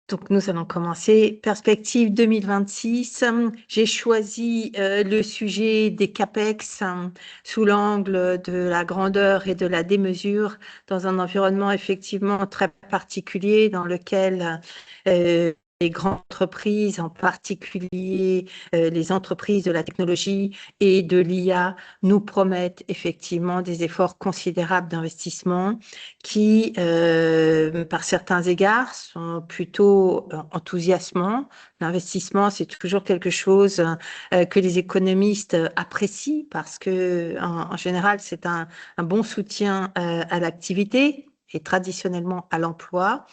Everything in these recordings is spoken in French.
Donc, nous allons commencer. Perspective 2026. J'ai choisi le sujet des CAPEX sous l'angle de la grandeur et de la démesure dans un environnement effectivement très particulier dans lequel les grandes entreprises, en particulier les entreprises de la technologie et de l'IA, nous promettent effectivement des efforts considérables d'investissement qui, par certains égards, sont plutôt enthousiasmants. L'investissement, c'est toujours quelque chose que les économistes apprécient parce que, en général, c'est un bon soutien à l'activité et traditionnellement à l'emploi.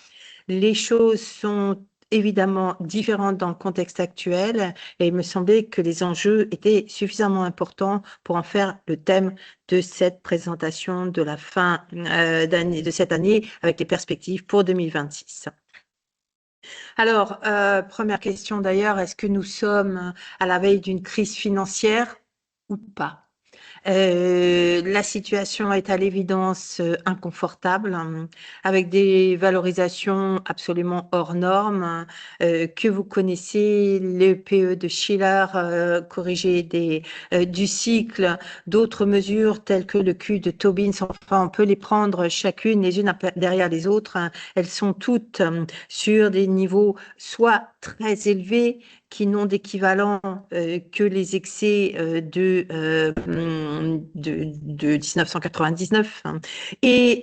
Les choses sont évidemment différentes dans le contexte actuel et il me semblait que les enjeux étaient suffisamment importants pour en faire le thème de cette présentation de la fin d'année, de cette année avec les perspectives pour 2026. Alors, première question d'ailleurs, est-ce que nous sommes à la veille d'une crise financière ou pas? La situation est à l'évidence inconfortable, avec des valorisations absolument hors normes, que vous connaissez, le PE de Shiller corrigé du cycle, d'autres mesures telles que le Q de Tobin, enfin on peut les prendre chacune les unes derrière les autres, elles sont toutes sur des niveaux soit très élevés, qui n'ont d'équivalent que les excès de 1999 et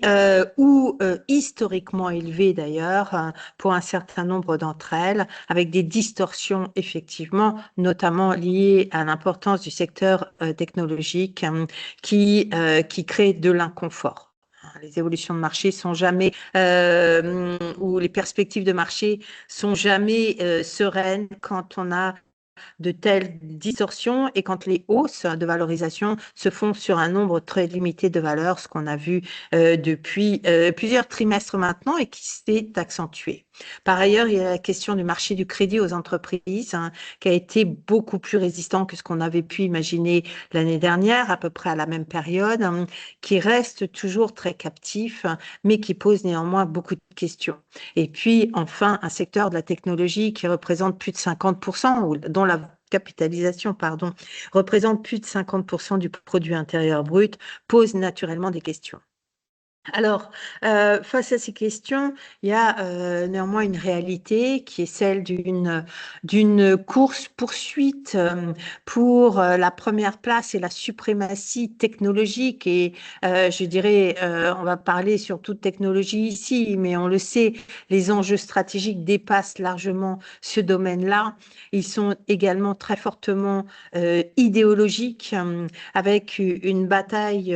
ou historiquement élevés d'ailleurs pour un certain nombre d'entre elles, avec des distorsions effectivement, notamment liées à l'importance du secteur technologique qui crée de l'inconfort. Les évolutions de marché sont jamais, ou les perspectives de marché sont jamais sereines quand on a de telles distorsions et quand les hausses de valorisation se font sur un nombre très limité de valeurs, ce qu'on a vu depuis plusieurs trimestres maintenant et qui s'est accentué. Par ailleurs, il y a la question du marché du crédit aux entreprises qui a été beaucoup plus résistant que ce qu'on avait pu imaginer l'année dernière, à peu près à la même période, qui reste toujours très captif, mais qui pose néanmoins beaucoup de questions. Et puis, enfin, un secteur de la technologie qui représente plus de 50%, ou dont la capitalisation, pardon, représente plus de 50% du produit intérieur brut, pose naturellement des questions. Alors, face à ces questions, il y a néanmoins une réalité qui est celle d'une course-poursuite pour la première place et la suprématie technologique. Et je dirais, on va parler surtout de technologie ici, mais on le sait, les enjeux stratégiques dépassent largement ce domaine-là. Ils sont également très fortement idéologiques, avec une bataille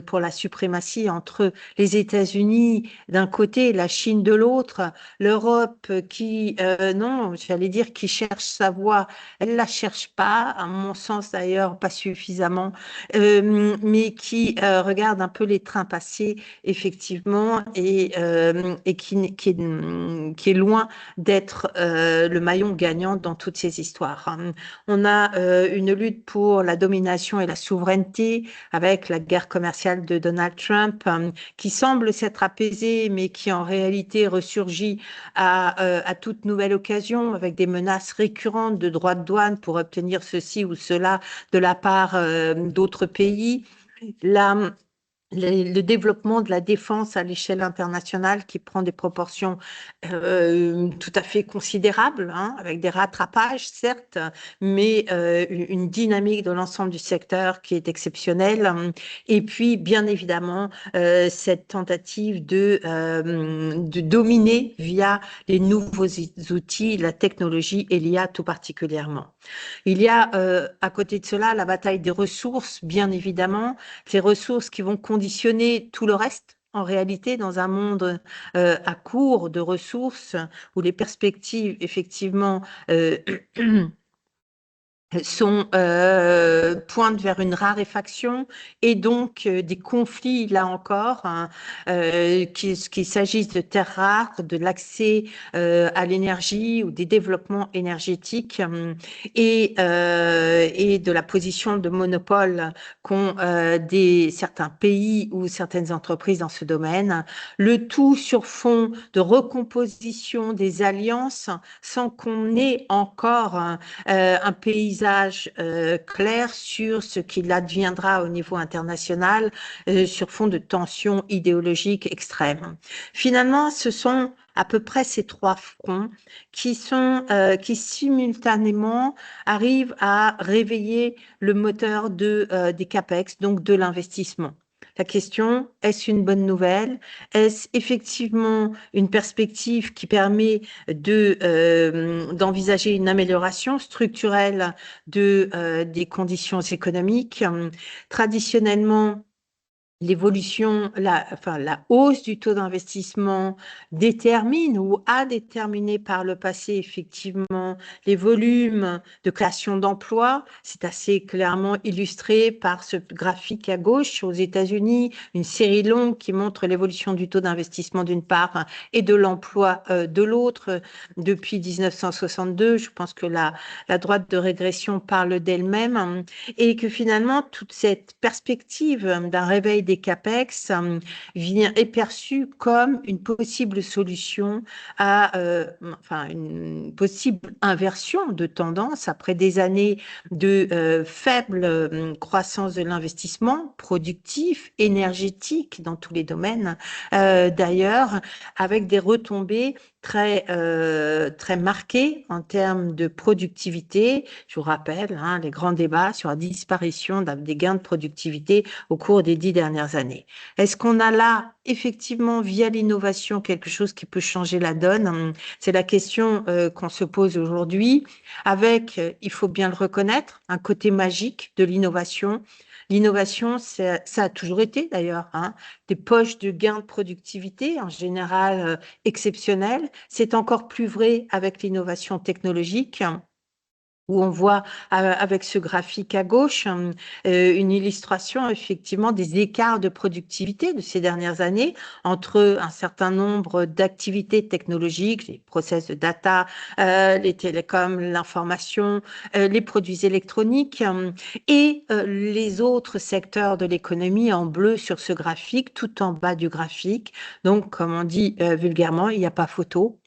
pour la suprématie entre les États-Unis d'un côté, la Chine de l'autre, l'Europe qui, non, j'allais dire, qui cherche sa voie, elle la cherche pas, à mon sens d'ailleurs, pas suffisamment, mais qui regarde un peu les trains passer, effectivement, et qui est loin d'être le maillon gagnant dans toutes ces histoires. On a une lutte pour la domination et la souveraineté avec la guerre commerciale de Donald Trump, qui semble s'être apaisée, mais qui en réalité ressurgit à toute nouvelle occasion, avec des menaces récurrentes de droits de douane pour obtenir ceci ou cela de la part d'autres pays. La, le développement de la défense à l'échelle internationale qui prend des proportions tout à fait considérables, avec des rattrapages, certes, mais une dynamique de l'ensemble du secteur qui est exceptionnelle. Et puis, bien évidemment, cette tentative de dominer via les nouveaux outils, la technologie et l'IA tout particulièrement. Il y a à côté de cela la bataille des ressources, bien évidemment, ces ressources qui vont conditionner tout le reste. En réalité, dans un monde à court de ressources, où les perspectives, effectivement, pointent vers une raréfaction et donc des conflits, là encore, hein, qu'il s'agisse de terres rares, de l'accès à l'énergie ou des développements énergétiques et de la position de monopole qu'ont certains pays ou certaines entreprises dans ce domaine, le tout sur fond de recomposition des alliances sans qu'on ait encore un paysage clair sur ce qu'il adviendra au niveau international sur fond de tensions idéologiques extrêmes. Finalement, ce sont à peu près ces trois fronts qui simultanément arrivent à réveiller le moteur des CAPEX, donc de l'investissement. La question, est-ce une bonne nouvelle? Est-ce effectivement une perspective qui permet d'envisager une amélioration structurelle des conditions économiques? Traditionnellement, la hausse du taux d'investissement détermine ou a déterminé par le passé effectivement les volumes de création d'emplois. C'est assez clairement illustré par ce graphique à gauche aux États-Unis, une série longue qui montre l'évolution du taux d'investissement d'une part et de l'emploi de l'autre depuis 1962. Je pense que la droite de régression parle d'elle-même et que finalement toute cette perspective d'un réveil des CAPEX est perçue comme une possible solution une possible inversion de tendance après des années de faible croissance de l'investissement productif, énergétique dans tous les domaines d'ailleurs, avec des retombées très marquées en termes de productivité. Je vous rappelle les grands débats sur la disparition des gains de productivité au cours des 10 dernières années. Est-ce qu'on a là, effectivement, via l'innovation, quelque chose qui peut changer la donne? C'est la question qu'on se pose aujourd'hui, avec, il faut bien le reconnaître, un côté magique de l'innovation. L'innovation, ça a toujours été d'ailleurs, des poches de gains de productivité, en général exceptionnelles. C'est encore plus vrai avec l'innovation technologique, où on voit avec ce graphique à gauche une illustration effectivement des écarts de productivité de ces dernières années entre un certain nombre d'activités technologiques, les process de data, les télécoms, l'information, les produits électroniques et les autres secteurs de l'économie en bleu sur ce graphique, tout en bas du graphique. Donc, comme on dit vulgairement, il n'y a pas photo.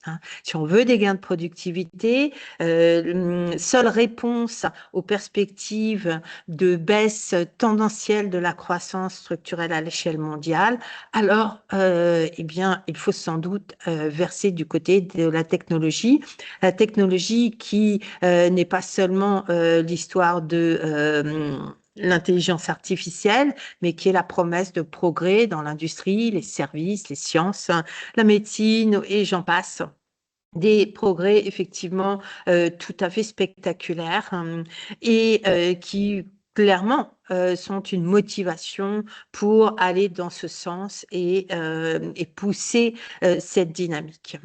Si on veut des gains de productivité, seule réponse aux perspectives de baisse tendancielle de la croissance structurelle à l'échelle mondiale, alors il faut sans doute verser du côté de la technologie. La technologie qui n'est pas seulement l'histoire de l'intelligence artificielle, mais qui est la promesse de progrès dans l'industrie, les services, les sciences, la médecine et j'en passe. Des progrès effectivement tout à fait spectaculaires et qui clairement sont une motivation pour aller dans ce sens et pousser cette dynamique,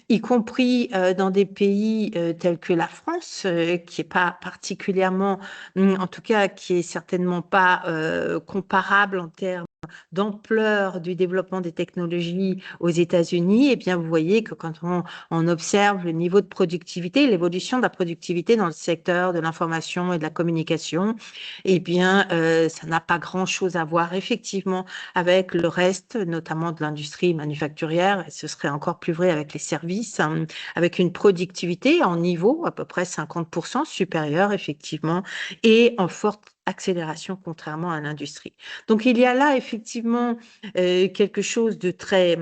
y compris dans des pays tels que la France, qui est pas particulièrement, en tout cas qui est certainement pas comparable en termes d'ampleur du développement des technologies aux États-Unis. Eh bien, vous voyez que quand on observe le niveau de productivité, l'évolution de la productivité dans le secteur de l'information et de la communication, eh bien, ça n'a pas grand-chose à voir effectivement avec le reste, notamment de l'industrie manufacturière, et ce serait encore plus vrai avec les services, avec une productivité en niveau à peu près 50% supérieure effectivement, et en forte accélération contrairement à l'industrie. Donc, il y a là effectivement quelque chose de très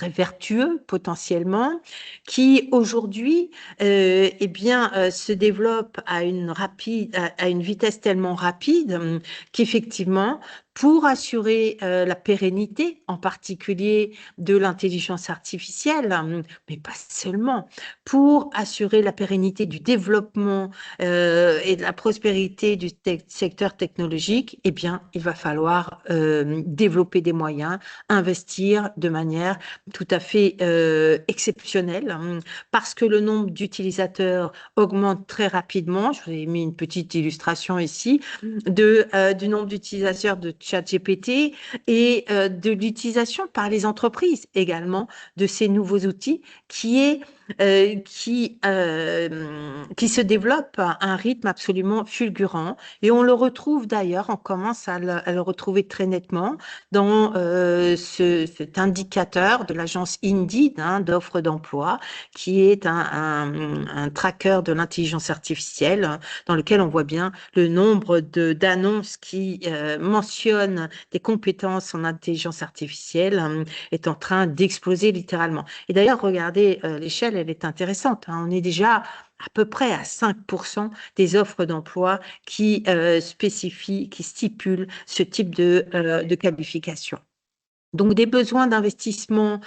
vertueux potentiellement, qui aujourd'hui se développe à une vitesse tellement rapide qu'effectivement pour assurer la pérennité, en particulier de l'intelligence artificielle, mais pas seulement, pour assurer la pérennité du développement et de la prospérité du secteur technologique, eh bien, il va falloir développer des moyens, investir de manière tout à fait exceptionnelle, parce que le nombre d'utilisateurs augmente très rapidement. Je vous ai mis une petite illustration ici du nombre d'utilisateurs de ChatGPT et de l'utilisation par les entreprises également de ces nouveaux outils qui se développe à un rythme absolument fulgurant. Et on le retrouve d'ailleurs, on commence à le retrouver très nettement dans cet indicateur de l'agence Indeed, d'offres d'emploi, qui est un tracker de l'intelligence artificielle, dans lequel on voit bien le nombre d'annonces qui mentionnent des compétences en intelligence artificielle est en train d'exploser littéralement. Et d'ailleurs, regardez, l'échelle, elle est intéressante. On est déjà à peu près à 5% des offres d'emploi qui spécifient, qui stipulent ce type de qualification. Donc, des besoins d'investissement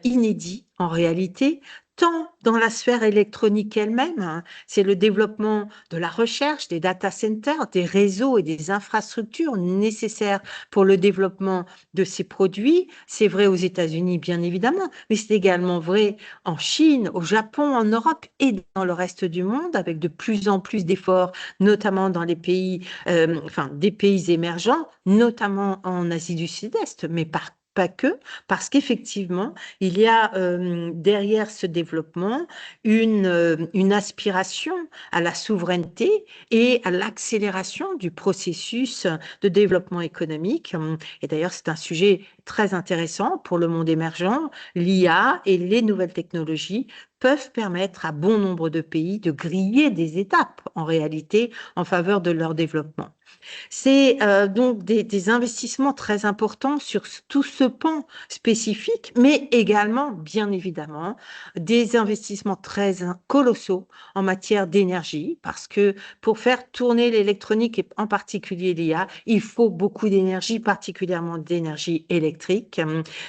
inédits en réalité, tant dans la sphère électronique elle-même, c'est le développement de la recherche, des data centers, des réseaux et des infrastructures nécessaires pour le développement de ces produits. C'est vrai aux États-Unis, bien évidemment, mais c'est également vrai en Chine, au Japon, en Europe et dans le reste du monde, avec de plus en plus d'efforts, notamment dans les pays, des pays émergents, notamment en Asie du Sud-Est, mais pas que, parce qu'effectivement, il y a derrière ce développement une aspiration à la souveraineté et à l'accélération du processus de développement économique. Et d'ailleurs, c'est un sujet très intéressant pour le monde émergent. L'IA et les nouvelles technologies peuvent permettre à bon nombre de pays de griller des étapes, en réalité, en faveur de leur développement. C'est donc des investissements très importants sur tout ce pan spécifique, mais également, bien évidemment, des investissements très colossaux en matière d'énergie, parce que pour faire tourner l'électronique et en particulier l'IA, il faut beaucoup d'énergie, particulièrement d'énergie électrique.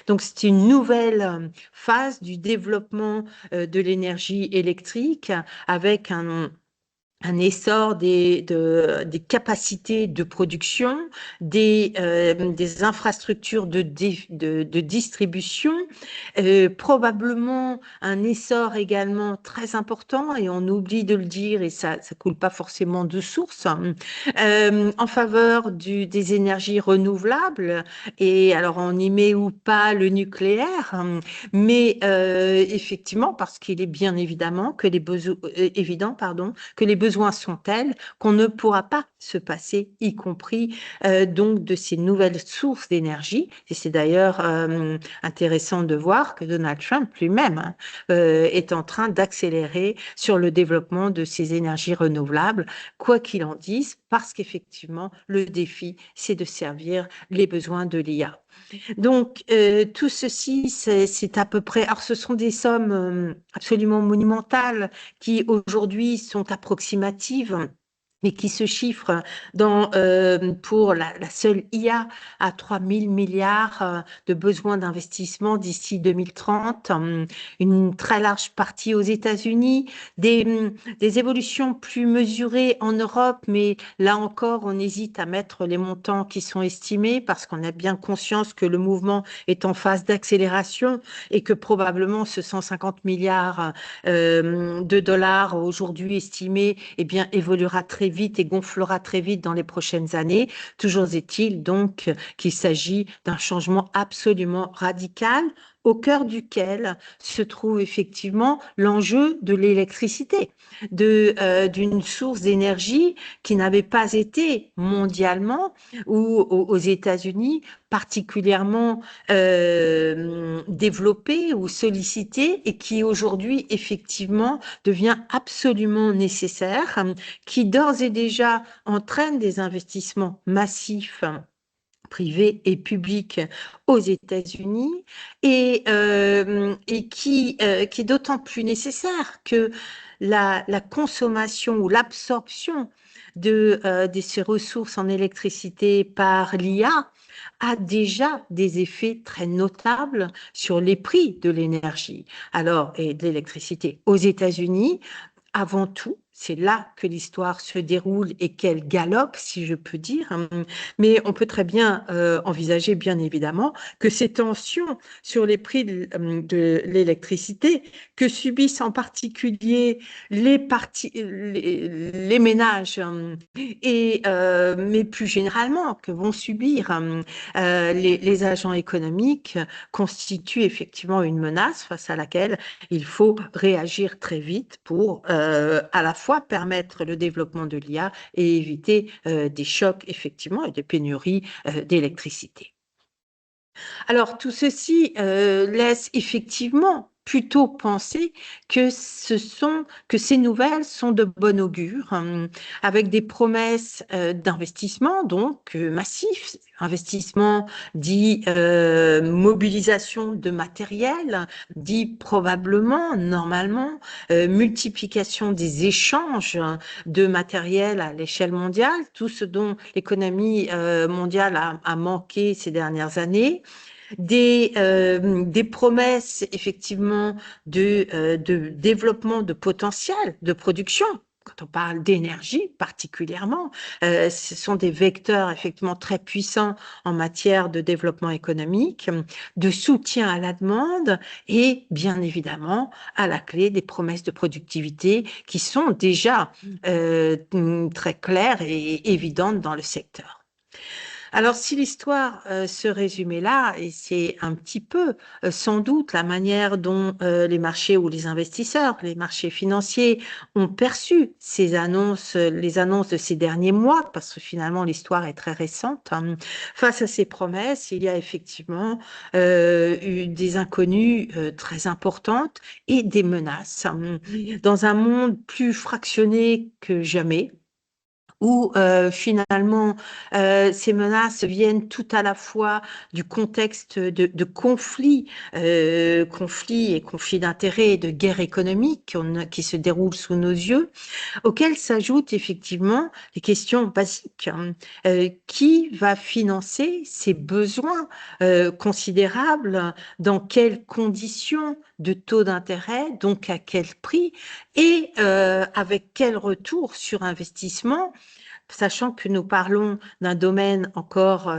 Donc, c'est une nouvelle phase du développement de l'énergie électrique avec un essor des capacités de production, des infrastructures de distribution, probablement un essor également très important, et on oublie de le dire, et ça coule pas forcément de source, en faveur des énergies renouvelables. Et alors, on y met ou pas le nucléaire, mais effectivement, parce qu'il est bien évidemment que que les besoins sont tels qu'on ne pourra pas se passer, y compris donc de ces nouvelles sources d'énergie. Et c'est d'ailleurs intéressant de voir que Donald Trump lui-même est en train d'accélérer sur le développement de ces énergies renouvelables, quoi qu'il en dise, parce qu'effectivement, le défi, c'est de servir les besoins de l'IA. Donc, tout ceci, c'est à peu près... Alors, ce sont des sommes absolument monumentales qui, aujourd'hui, sont approximatives, mais qui se chiffrent pour la seule IA à 3 000 milliards de besoins d'investissement d'ici 2030, une très large partie aux États-Unis, des évolutions plus mesurées en Europe, mais là encore, on hésite à mettre les montants qui sont estimés parce qu'on a bien conscience que le mouvement est en phase d'accélération et que probablement ce 150 milliards de dollars aujourd'hui estimés, eh bien, évoluera très vite et gonflera très vite dans les prochaines années. Toujours est-il donc qu'il s'agit d'un changement absolument radical, au cœur duquel se trouve effectivement l'enjeu de l'électricité, d'une source d'énergie qui n'avait pas été mondialement ou aux États-Unis particulièrement développée ou sollicitée et qui aujourd'hui effectivement devient absolument nécessaire, qui d'ores et déjà entraîne des investissements massifs privée et publique aux États-Unis et qui est d'autant plus nécessaire que la consommation ou l'absorption de ces ressources en électricité par l'IA a déjà des effets très notables sur les prix de l'énergie et de l'électricité. Aux États-Unis, avant tout, c'est là que l'histoire se déroule et qu'elle galope, si je peux dire. Mais on peut très bien envisager, bien évidemment, que ces tensions sur les prix de l'électricité que subissent en particulier les ménages mais plus généralement que vont subir les agents économiques constituent effectivement une menace face à laquelle il faut réagir très vite pour à la fois permettre le développement de l'IA et éviter des chocs, effectivement, et des pénuries d'électricité. Alors, tout ceci laisse effectivement plutôt penser que ces nouvelles sont de bon augure, avec des promesses d'investissement donc massifs, investissement dit mobilisation de matériel, dit probablement, normalement, multiplication des échanges de matériel à l'échelle mondiale, tout ce dont l'économie mondiale a manqué ces dernières années, des promesses effectivement de développement de potentiel de production. Quand on parle d'énergie particulièrement, ce sont des vecteurs effectivement très puissants en matière de développement économique, de soutien à la demande et bien évidemment à la clé des promesses de productivité qui sont déjà très claires et évidentes dans le secteur. Alors, si l'histoire se résumait là, et c'est un petit peu sans doute la manière dont les marchés ou les investisseurs, les marchés financiers ont perçu ces annonces, les annonces de ces derniers mois, parce que finalement l'histoire est très récente, face à ces promesses, il y a effectivement eu des inconnues très importantes et des menaces dans un monde plus fractionné que jamais où finalement ces menaces viennent tout à la fois du contexte de conflits, conflits et conflits d'intérêts et de guerres économiques qui se déroulent sous nos yeux, auxquels s'ajoutent effectivement les questions basiques. Qui va financer ces besoins considérables? Dans quelles conditions de taux d'intérêt? Donc à quel prix? Et avec quel retour sur investissement? Sachant que nous parlons d'un domaine encore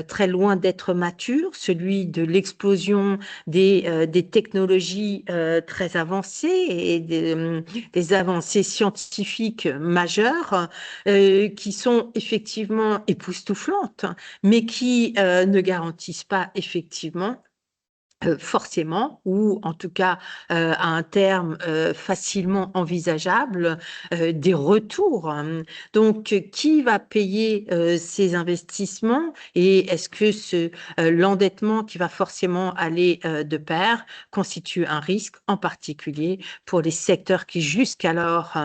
très loin d'être mature, celui de l'explosion des technologies très avancées et des avancées scientifiques majeures qui sont effectivement époustouflantes, mais qui ne garantissent pas effectivement forcément, ou en tout cas à un terme facilement envisageable, des retours. Donc, qui va payer ces investissements et est-ce que l'endettement qui va forcément aller de pair constitue un risque, en particulier pour les secteurs qui jusqu'alors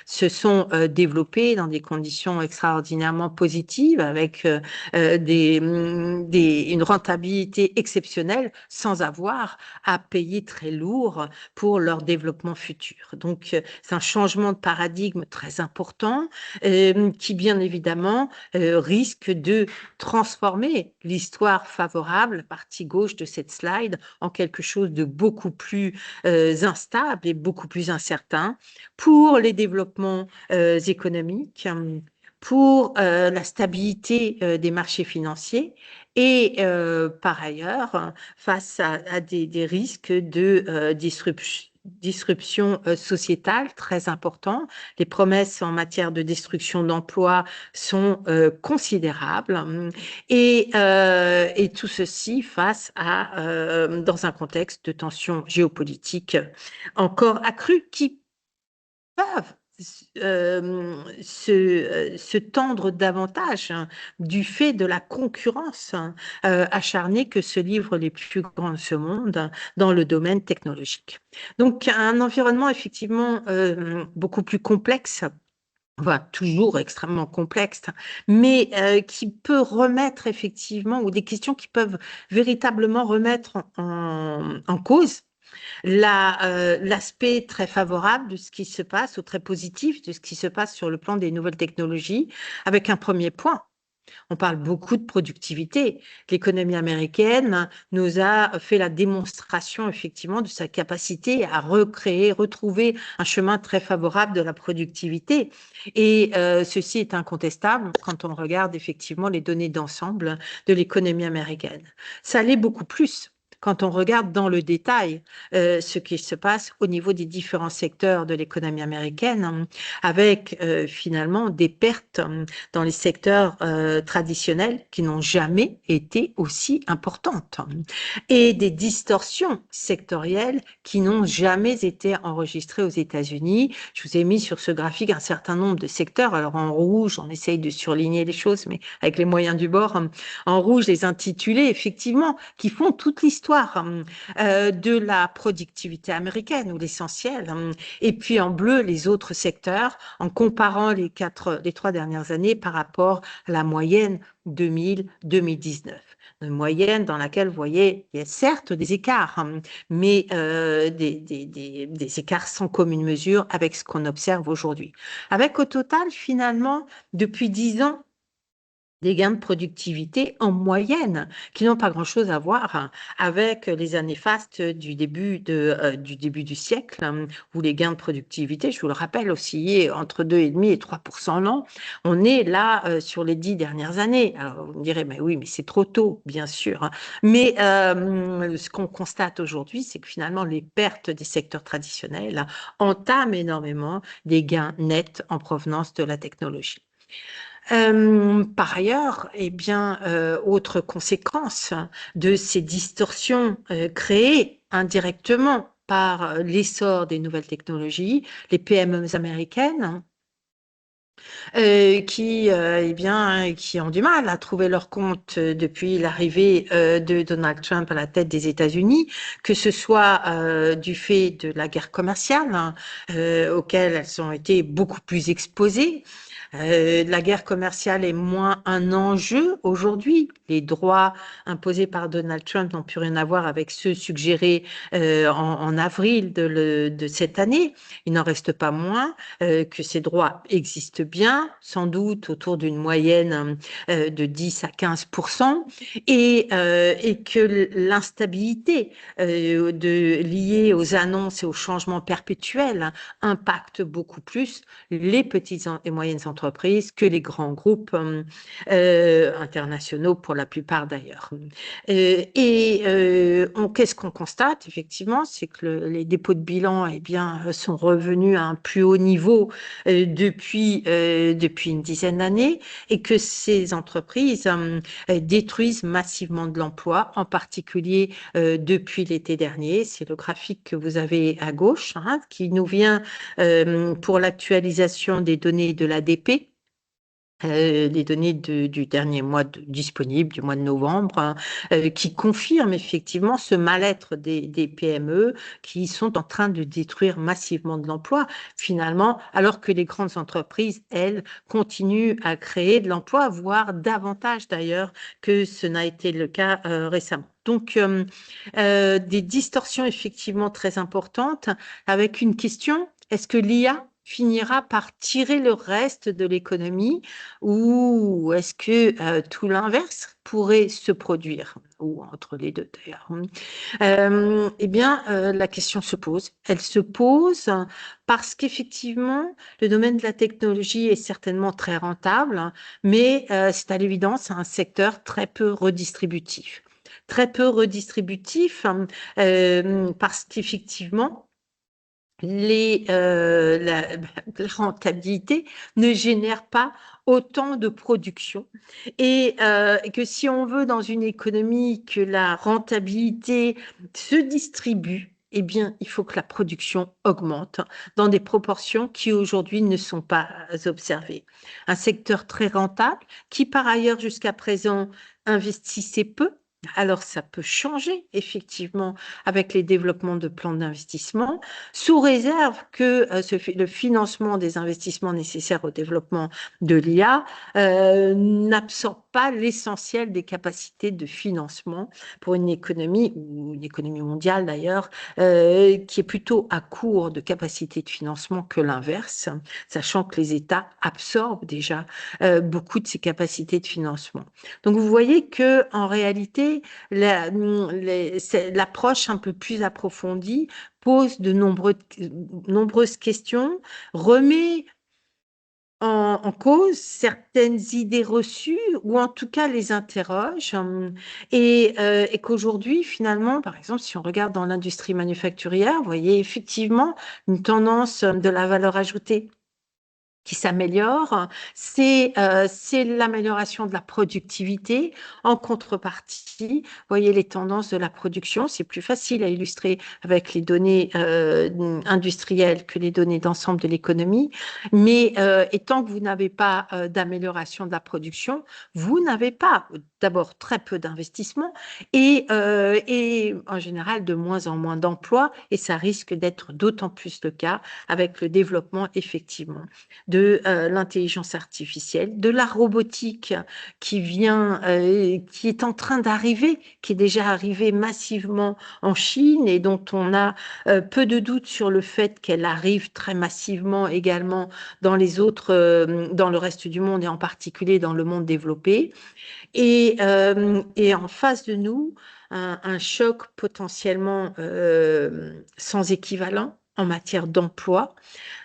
se sont développés dans des conditions extraordinairement positives avec une rentabilité exceptionnelle sans avoir à payer très lourd pour leur développement futur. Donc, c'est un changement de paradigme très important qui, bien évidemment, risque de transformer l'histoire favorable, partie gauche de cette slide, en quelque chose de beaucoup plus instable et beaucoup plus incertain pour les développements économiques, pour la stabilité des marchés financiers et par ailleurs, face à des risques de disruption sociétale très importants. Les promesses en matière de destruction d'emplois sont considérables et tout ceci dans un contexte de tensions géopolitiques encore accrues qui peuvent se tendre davantage du fait de la concurrence acharnée que se livrent les plus grands de ce monde dans le domaine technologique. Donc, un environnement effectivement beaucoup plus complexe enfin, toujours extrêmement complexe, mais qui peut remettre effectivement, ou des questions qui peuvent véritablement remettre en cause l'aspect très favorable de ce qui se passe, ou très positif de ce qui se passe sur le plan des nouvelles technologies, avec un premier point. On parle beaucoup de productivité. L'économie américaine nous a fait la démonstration, effectivement, de sa capacité à recréer, retrouver un chemin très favorable de la productivité. Et ceci est incontestable quand on regarde effectivement les données d'ensemble de l'économie américaine. Ça l'est beaucoup plus quand on regarde dans le détail ce qui se passe au niveau des différents secteurs de l'économie américaine, avec finalement des pertes dans les secteurs traditionnels qui n'ont jamais été aussi importantes, et des distorsions sectorielles qui n'ont jamais été enregistrées aux États-Unis. Je vous ai mis sur ce graphique un certain nombre de secteurs. Alors en rouge, on essaye de surligner les choses, mais avec les moyens du bord. En rouge, les intitulés, effectivement, qui font toute l'histoire de la productivité américaine, ou l'essentiel. Et puis en bleu, les autres secteurs, en comparant les 3 dernières années par rapport à la moyenne 2000-2019. Une moyenne dans laquelle, vous voyez, il y a certes des écarts, mais des écarts sans commune mesure avec ce qu'on observe aujourd'hui. Avec au total, finalement, depuis 10 ans, des gains de productivité en moyenne qui n'ont pas grand-chose à voir avec les années fastes du début du siècle, où les gains de productivité, je vous le rappelle, oscillaient entre 2,5 et 3% l'an. On est là sur les 10 dernières années. Alors vous me direz, mais oui, mais c'est trop tôt, bien sûr. Mais ce qu'on constate aujourd'hui, c'est que finalement, les pertes des secteurs traditionnels entament énormément des gains nets en provenance de la technologie. Par ailleurs, eh bien, autre conséquence de ces distorsions créées indirectement par l'essor des nouvelles technologies, les PME américaines, eh bien, qui ont du mal à trouver leur compte depuis l'arrivée de Donald Trump à la tête des États-Unis, que ce soit du fait de la guerre commerciale, auquel elles ont été beaucoup plus exposées. La guerre commerciale est moins un enjeu aujourd'hui. Les droits imposés par Donald Trump n'ont plus rien à voir avec ceux suggérés en avril de cette année. Il n'en reste pas moins que ces droits existent bien, sans doute autour d'une moyenne de 10 à 15%, et que l'instabilité liée aux annonces et aux changements perpétuels impacte beaucoup plus les petites et moyennes entreprises que les grands groupes internationaux, pour la plupart d'ailleurs. Qu'est-ce qu'on constate effectivement, c'est que les dépôts de bilan eh bien, sont revenus à un plus haut niveau depuis une dizaine d'années, et que ces entreprises détruisent massivement de l'emploi, en particulier depuis l'été dernier. C'est le graphique que vous avez à gauche, qui nous vient pour l'actualisation des données de l'ADP. Les données du dernier mois disponible, du mois de novembre, qui confirment effectivement ce mal-être des PME qui sont en train de détruire massivement de l'emploi, finalement, alors que les grandes entreprises, elles, continuent à créer de l'emploi, voire davantage d'ailleurs que ce n'a été le cas récemment. Donc, des distorsions effectivement très importantes, avec une question: est-ce que l'IA finira par tirer le reste de l'économie, ou est-ce que tout l'inverse pourrait se produire, ou entre les deux d'ailleurs? Eh bien, la question se pose. Elle se pose parce qu'effectivement, le domaine de la technologie est certainement très rentable, mais c'est à l'évidence un secteur très peu redistributif. Très peu redistributif parce qu'effectivement, la rentabilité ne génère pas autant de production, et que si on veut, dans une économie, que la rentabilité se distribue, eh bien, il faut que la production augmente dans des proportions qui aujourd'hui ne sont pas observées. Un secteur très rentable qui, par ailleurs, jusqu'à présent, investissait peu, Alors, ça peut changer effectivement avec les développements de plans d'investissement, sous réserve que le financement des investissements nécessaires au développement de l'IA n'absorbe pas l'essentiel des capacités de financement pour une économie, ou une économie mondiale d'ailleurs, qui est plutôt à court de capacités de financement que l'inverse, sachant que les États absorbent déjà beaucoup de ces capacités de financement. Donc, vous voyez que en réalité, l'approche un peu plus approfondie pose de nombreuses questions, remet en cause certaines idées reçues ou en tout cas les interroge et qu'aujourd'hui finalement, par exemple, si on regarde dans l'industrie manufacturière, vous voyez effectivement une tendance de la valeur ajoutée qui s'améliore, c'est l'amélioration de la productivité. En contrepartie, vous voyez les tendances de la production, c'est plus facile à illustrer avec les données industrielles que les données d'ensemble de l'économie, mais et tant que vous n'avez pas d'amélioration de la production, vous n'avez pas d'abord très peu d'investissement et en général de moins en moins d'emplois, et ça risque d'être d'autant plus le cas avec le développement effectivement de l'intelligence artificielle, de la robotique qui vient, qui est en train d'arriver, qui est déjà arrivée massivement en Chine et dont on a peu de doute sur le fait qu'elle arrive très massivement également dans les autres, dans le reste du monde et en particulier dans le monde développé. Et en face de nous, un choc potentiellement sans équivalent en matière d'emploi,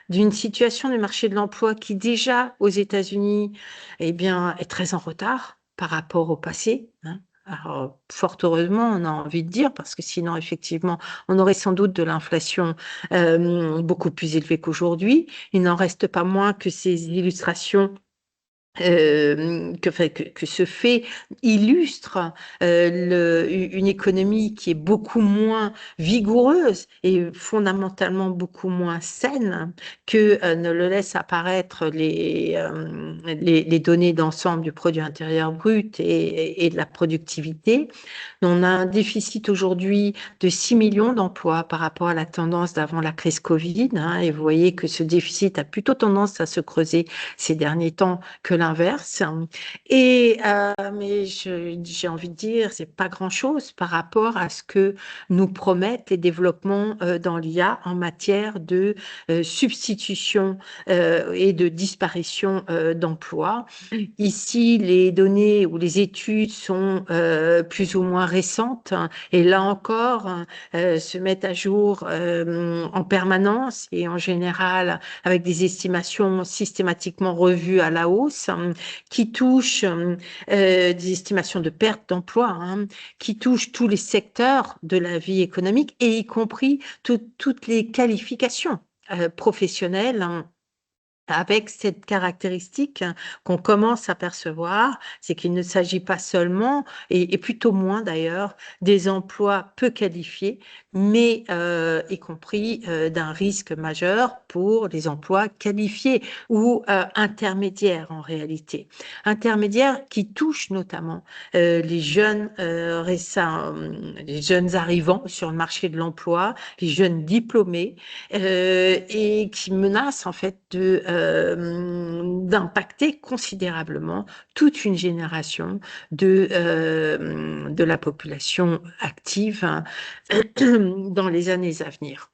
d'une situation du marché de l'emploi qui déjà aux États-Unis, eh bien, est très en retard par rapport au passé, hein. Alors, fort heureusement, on a envie de dire, parce que sinon, effectivement, on aurait sans doute de l'inflation beaucoup plus élevée qu'aujourd'hui. Il n'en reste pas moins que ces illustrations que ce fait illustre une économie qui est beaucoup moins vigoureuse et fondamentalement beaucoup moins saine que ne le laissent apparaître les données d'ensemble du produit intérieur brut et de la productivité. On a un déficit aujourd'hui de 6 millions d'emplois par rapport à la tendance d'avant la crise Covid, hein, et vous voyez que ce déficit a plutôt tendance à se creuser ces derniers temps que l'inverse. Mais j'ai envie de dire, c'est pas grand-chose par rapport à ce que nous promettent les développements dans l'IA en matière de substitution et de disparition d'emplois. Ici, les données ou les études sont plus ou moins récentes, hein, et là encore se mettent à jour en permanence et en général avec des estimations systématiquement revues à la hausse, hein, qui touchent des estimations de perte d'emploi, hein, qui touchent tous les secteurs de la vie économique et y compris toutes les qualifications professionnelles, hein, avec cette caractéristique qu'on commence à percevoir, c'est qu'il ne s'agit pas seulement, et plutôt moins d'ailleurs, des emplois peu qualifiés, mais y compris d'un risque majeur pour les emplois qualifiés ou intermédiaires en réalité. Intermédiaires qui touchent notamment les jeunes récents, les jeunes arrivants sur le marché de l'emploi, les jeunes diplômés, et qui menacent en fait d'impacter considérablement toute une génération de la population active, hein, dans les années à venir.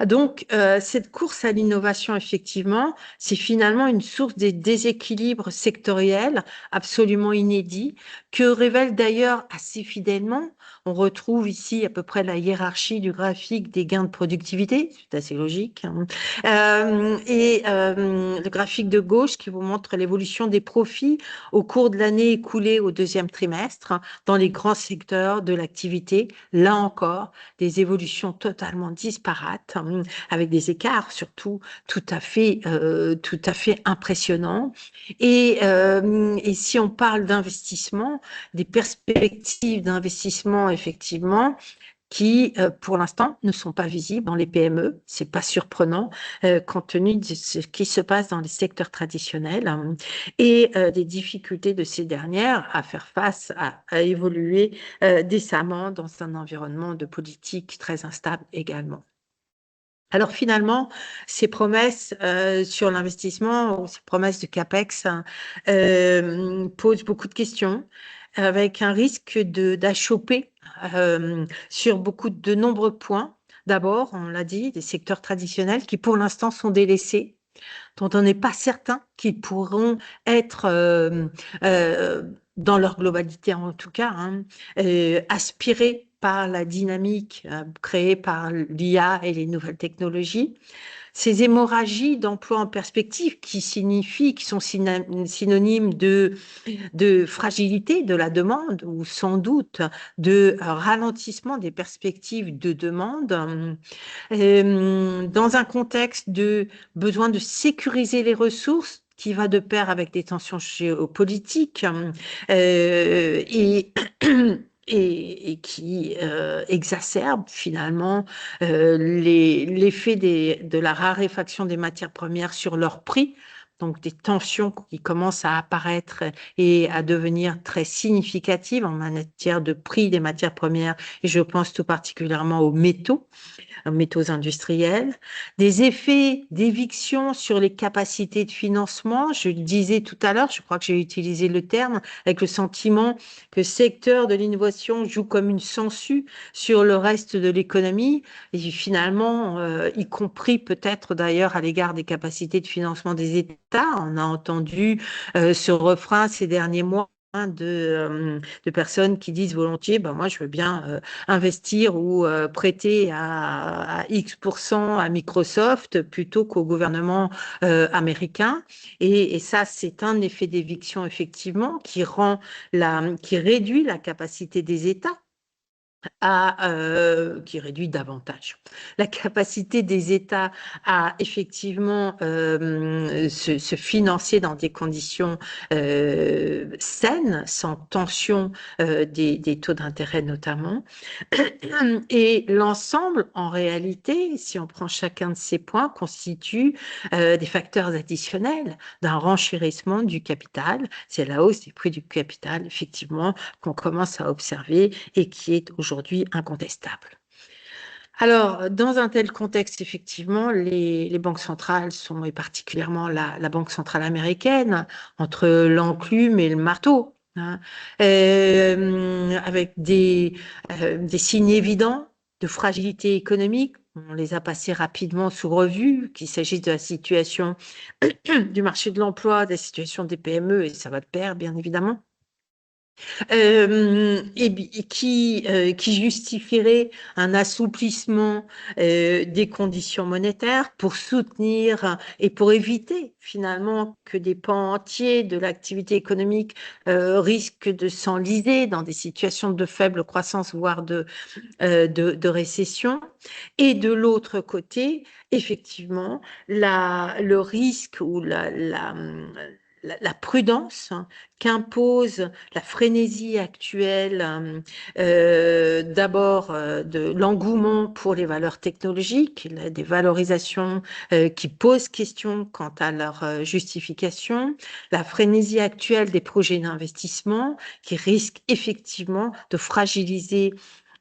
Donc, cette course à l'innovation, effectivement, c'est finalement une source des déséquilibres sectoriels absolument inédits que révèle d'ailleurs assez fidèlement. On retrouve ici à peu près la hiérarchie du graphique des gains de productivité, c'est assez logique, hein. Le graphique de gauche qui vous montre l'évolution des profits au cours de l'année écoulée au deuxième trimestre, hein, dans les grands secteurs de l'activité. Là encore, des évolutions totalement disparates, hein, avec des écarts surtout tout à fait impressionnants. Et si on parle d'investissement, des perspectives d'investissement, effectivement, qui, pour l'instant, ne sont pas visibles dans les PME. C'est pas surprenant, compte tenu de ce qui se passe dans les secteurs traditionnels, et des difficultés de ces dernières à faire face, à évoluer décemment dans un environnement de politique très instable également. Alors finalement, ces promesses sur l'investissement ou ces promesses de CAPEX posent beaucoup de questions, avec un risque d'achoper sur de nombreux points. D'abord, on l'a dit, des secteurs traditionnels qui pour l'instant sont délaissés, dont on n'est pas certain qu'ils pourront être, euh, dans leur globalité en tout cas, aspirés par la dynamique créée par l'IA et les nouvelles technologies. Ces hémorragies d'emplois en perspective qui sont synonymes de fragilité de la demande ou sans doute de ralentissement des perspectives de demande, dans un contexte de besoin de sécuriser les ressources qui va de pair avec des tensions géopolitiques, et et qui exacerbe finalement l'effet de la raréfaction des matières premières sur leur prix, donc des tensions qui commencent à apparaître et à devenir très significatives en matière de prix des matières premières, et je pense tout particulièrement aux métaux industriels, des effets d'éviction sur les capacités de financement. Je le disais tout à l'heure, je crois que j'ai utilisé le terme, avec le sentiment que le secteur de l'innovation joue comme une sangsue sur le reste de l'économie, et finalement, y compris peut-être d'ailleurs à l'égard des capacités de financement des États. On a entendu ce refrain ces derniers mois de personnes qui disent volontiers, ben moi je veux bien investir ou prêter à X% à Microsoft plutôt qu'au gouvernement américain. Et ça, c'est un effet d'éviction effectivement qui réduit la capacité des États qui réduit davantage la capacité des États à effectivement se financer dans des conditions saines, sans tension des taux d'intérêt notamment. Et l'ensemble, en réalité, si on prend chacun de ces points, constitue des facteurs additionnels d'un renchérissement du capital. C'est la hausse des prix du capital, effectivement, qu'on commence à observer et qui est aujourd'hui incontestable. Alors, dans un tel contexte, effectivement, les banques centrales sont, et particulièrement la Banque centrale américaine, entre l'enclume et le marteau, avec des signes évidents de fragilité économique. On les a passés rapidement sous revue, qu'il s'agisse de la situation du marché de l'emploi, de la situation des PME, et ça va de pair, bien évidemment, qui justifierait un assouplissement des conditions monétaires pour soutenir et pour éviter finalement que des pans entiers de l'activité économique risquent de s'enliser dans des situations de faible croissance, voire de récession. Et de l'autre côté, effectivement, le risque ou la prudence qu'impose la frénésie actuelle, d'abord de l'engouement pour les valeurs technologiques, des valorisations qui posent question quant à leur justification, la frénésie actuelle des projets d'investissement qui risquent effectivement de fragiliser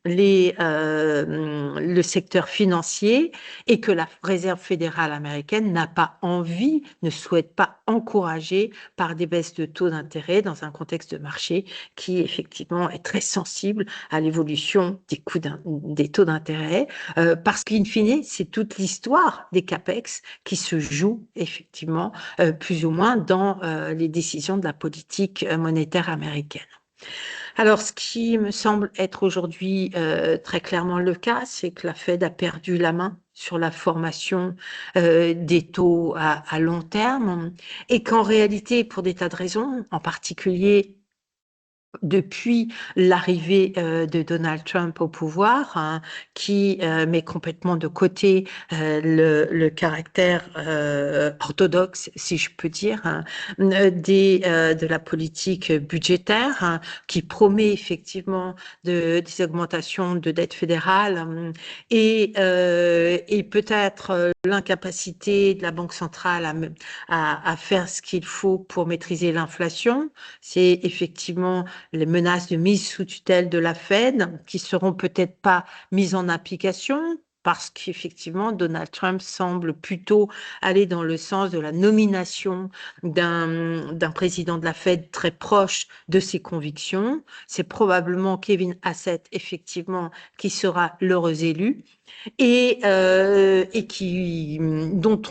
le secteur financier, et que la Réserve fédérale américaine n'a pas envie, ne souhaite pas encourager par des baisses de taux d'intérêt dans un contexte de marché qui effectivement est très sensible à l'évolution des taux d'intérêt, parce qu'in fine, c'est toute l'histoire des CAPEX qui se joue effectivement plus ou moins dans les décisions de la politique monétaire américaine. Alors, ce qui me semble être aujourd'hui très clairement le cas, c'est que la Fed a perdu la main sur la formation des taux à long terme, et qu'en réalité, pour des tas de raisons, en particulier depuis l'arrivée de Donald Trump au pouvoir, hein, qui met complètement de côté le caractère orthodoxe, si je peux dire, hein, de la politique budgétaire, hein, qui promet effectivement des augmentations de dette fédérale, et peut-être l'incapacité de la Banque centrale à faire ce qu'il faut pour maîtriser l'inflation. C'est effectivement les menaces de mise sous tutelle de la Fed qui seront peut-être pas mises en application parce qu'effectivement, Donald Trump semble plutôt aller dans le sens de la nomination d'un président de la Fed très proche de ses convictions. C'est probablement Kevin Hassett, effectivement, qui sera l'heureux élu et dont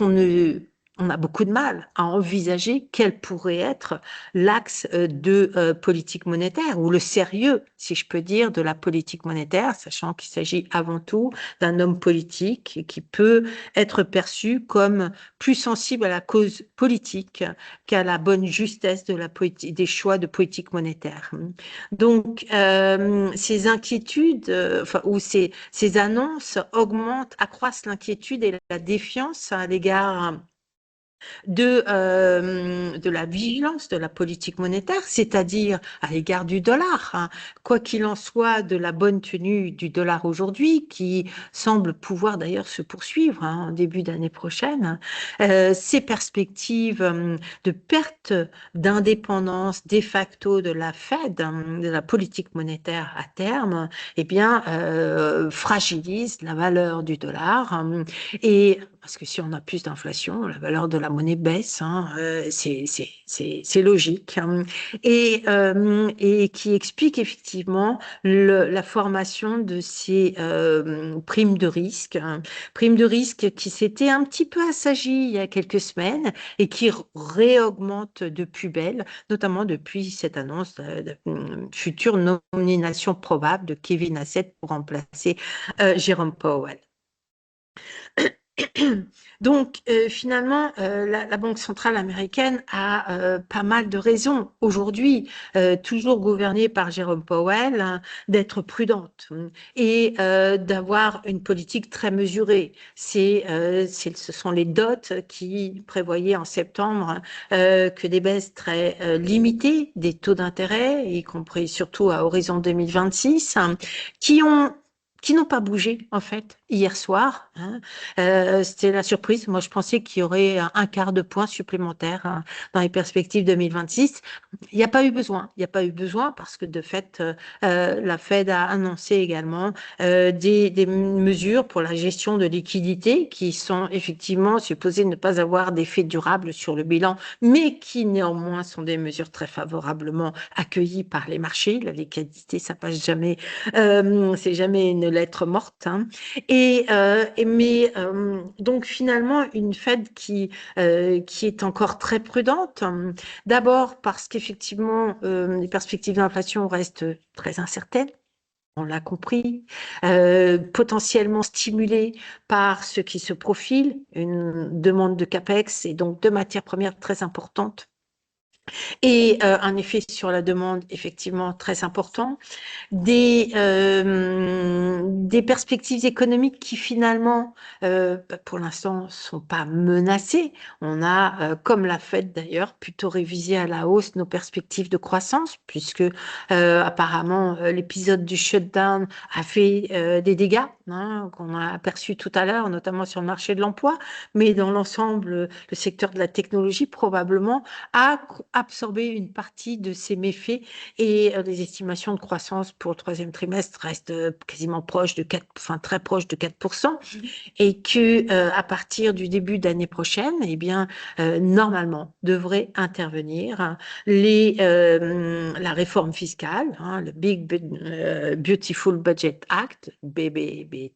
on a beaucoup de mal à envisager quel pourrait être l'axe de politique monétaire ou le sérieux, si je peux dire, de la politique monétaire, sachant qu'il s'agit avant tout d'un homme politique qui peut être perçu comme plus sensible à la cause politique qu'à la bonne justesse de des choix de politique monétaire. Donc, ces inquiétudes, ou ces annonces accroissent l'inquiétude et la défiance à l'égard de la vigilance de la politique monétaire, c'est-à-dire à l'égard du dollar, hein. Quoi qu'il en soit de la bonne tenue du dollar aujourd'hui, qui semble pouvoir d'ailleurs se poursuivre, hein, en début d'année prochaine, ces perspectives de perte d'indépendance de facto de la Fed, de la politique monétaire à terme, eh bien, fragilisent la valeur du dollar. Et parce que si on a plus d'inflation, la valeur de la monnaie baisse, hein, c'est logique, hein. Et qui explique effectivement la formation de ces primes de risque, hein. Primes de risque qui s'étaient un petit peu assagies il y a quelques semaines et qui réaugmentent de plus belle, notamment depuis cette annonce de future nomination probable de Kevin Hassett pour remplacer Jérôme Powell. Donc, finalement, la Banque centrale américaine a pas mal de raisons aujourd'hui, toujours gouvernée par Jérôme Powell, hein, d'être prudente et d'avoir une politique très mesurée. Ce sont les dots qui prévoyaient en septembre que des baisses très limitées des taux d'intérêt, y compris surtout à horizon 2026, hein, qui n'ont pas bougé en fait hier soir, hein. C'était la surprise. Moi, je pensais qu'il y aurait un quart de point supplémentaire, hein, dans les perspectives 2026. Il n'y a pas eu besoin. Il n'y a pas eu besoin parce que de fait, la Fed a annoncé également des mesures pour la gestion de liquidités qui sont effectivement supposées ne pas avoir d'effet durable sur le bilan, mais qui néanmoins sont des mesures très favorablement accueillies par les marchés. La liquidité, ça passe jamais, c'est jamais une lettre morte, hein. Donc finalement, une Fed qui est encore très prudente. D'abord parce qu'effectivement, les perspectives d'inflation restent très incertaines. On l'a compris, potentiellement stimulées par ce qui se profile, une demande de CAPEX et donc de matières premières très importantes et un effet sur la demande effectivement très important, des perspectives économiques qui finalement, pour l'instant, sont pas menacées. On a, comme la Fed d'ailleurs, plutôt révisé à la hausse nos perspectives de croissance, puisque apparemment l'épisode du shutdown a fait des dégâts, hein, qu'on a aperçus tout à l'heure, notamment sur le marché de l'emploi, mais dans l'ensemble, le secteur de la technologie probablement a absorbé une partie de ces méfaits et les estimations de croissance pour le troisième trimestre restent quasiment proches de 4, enfin très proches de 4%, et que à partir du début d'année prochaine, eh bien normalement devrait intervenir, hein, la réforme fiscale, hein, le Beautiful Budget Act, BBBA,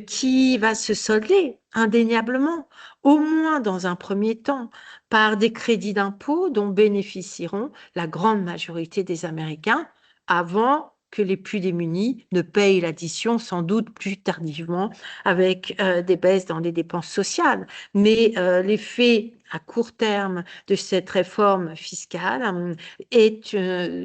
qui va se solder indéniablement, au moins dans un premier temps, par des crédits d'impôt dont bénéficieront la grande majorité des Américains avant que les plus démunis ne payent l'addition, sans doute plus tardivement, avec des baisses dans les dépenses sociales. Mais l'effet à court terme de cette réforme fiscale est